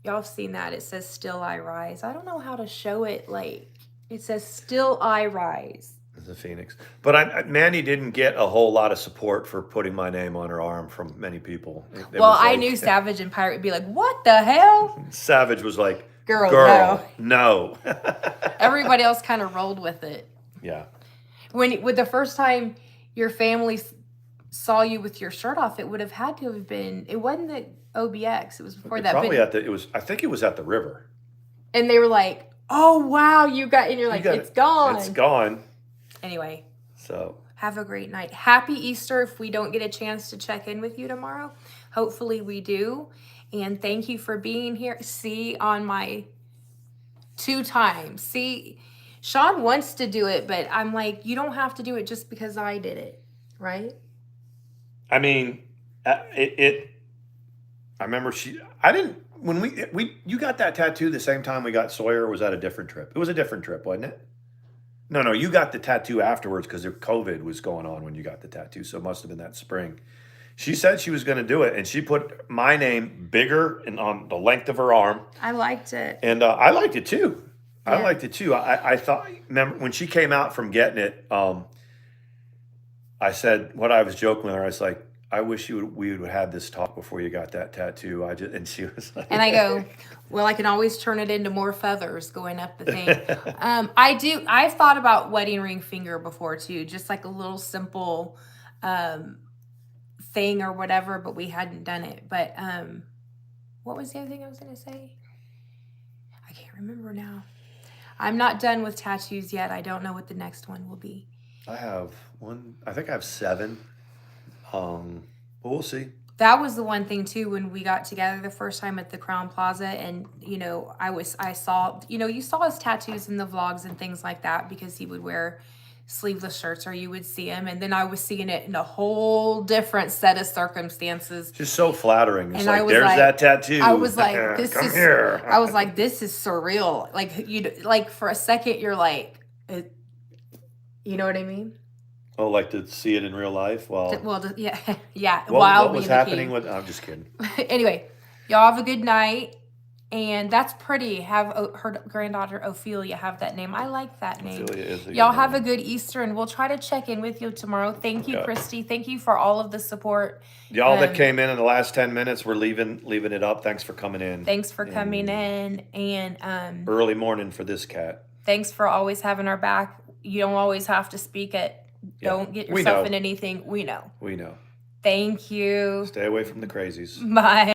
y'all have seen that. It says "Still I Rise." I don't know how to show it. Like, it says "Still I Rise." The Phoenix. But Mandy didn't get a whole lot of support for putting my name on her arm from many people. Well, I knew Savage and Pirate would be like, what the hell? Savage was like, Girl, no. Everybody else kind of rolled with it. Yeah. With the first time your family saw you with your shirt off, it would have had to have been, it wasn't the OBX. It was before that. Probably I think it was at the river. And they were like, oh, wow, and you're like, it's gone. It's gone. Anyway. So. Have a great night. Happy Easter if we don't get a chance to check in with you tomorrow. Hopefully we do. And thank you for being here. See, on my 2 times. See, Sean wants to do it, but I'm like, you don't have to do it just because I did it, right? I mean, I remember you got that tattoo the same time we got Sawyer, or was that a different trip? It was a different trip, wasn't it? No, you got the tattoo afterwards because COVID was going on when you got the tattoo, so it must have been that spring. She said she was going to do it, and she put my name bigger and on the length of her arm. I liked it. And I liked it too. Yeah. I liked it too. I thought, remember when she came out from getting it, I said, I was joking with her, I was like, I wish we would have had this talk before you got that tattoo. And she was like, and I go, well, I can always turn it into more feathers going up the thing. I've thought about wedding ring finger before too, just like a little simple thing or whatever, but we hadn't done it. But what was the other thing I was going to say? I can't remember now. I'm not done with tattoos yet. I don't know what the next one will be. I have one. I think I have 7. But we'll see. That was the one thing too, when we got together the first time at the Crown Plaza, and I saw, you saw his tattoos in the vlogs and things like that because he would wear sleeveless shirts, or you would see him, and then I was seeing it in a whole different set of circumstances. Just so flattering. It's and like, there's that tattoo. I was like, Come here. I was like, this is surreal. Like for a second, you're like, you know what I mean? Oh, like to see it in real life? Yeah. What was happening with? I'm just kidding. Anyway, y'all have a good night, and that's pretty. Have her granddaughter Ophelia have that name. I like that name. Ophelia is a y'all good have name. a good Easter, and we'll try to check in with you tomorrow. Thank you, Yeah. Christy. Thank you for all of the support. Y'all that came in the last 10 minutes, we're leaving it up. Thanks for coming in. Thanks for coming in, and early morning for this cat. Thanks for always having our back. You don't always have to speak it. Yeah. Don't get yourself in anything. We know. We know. Thank you. Stay away from the crazies. Bye.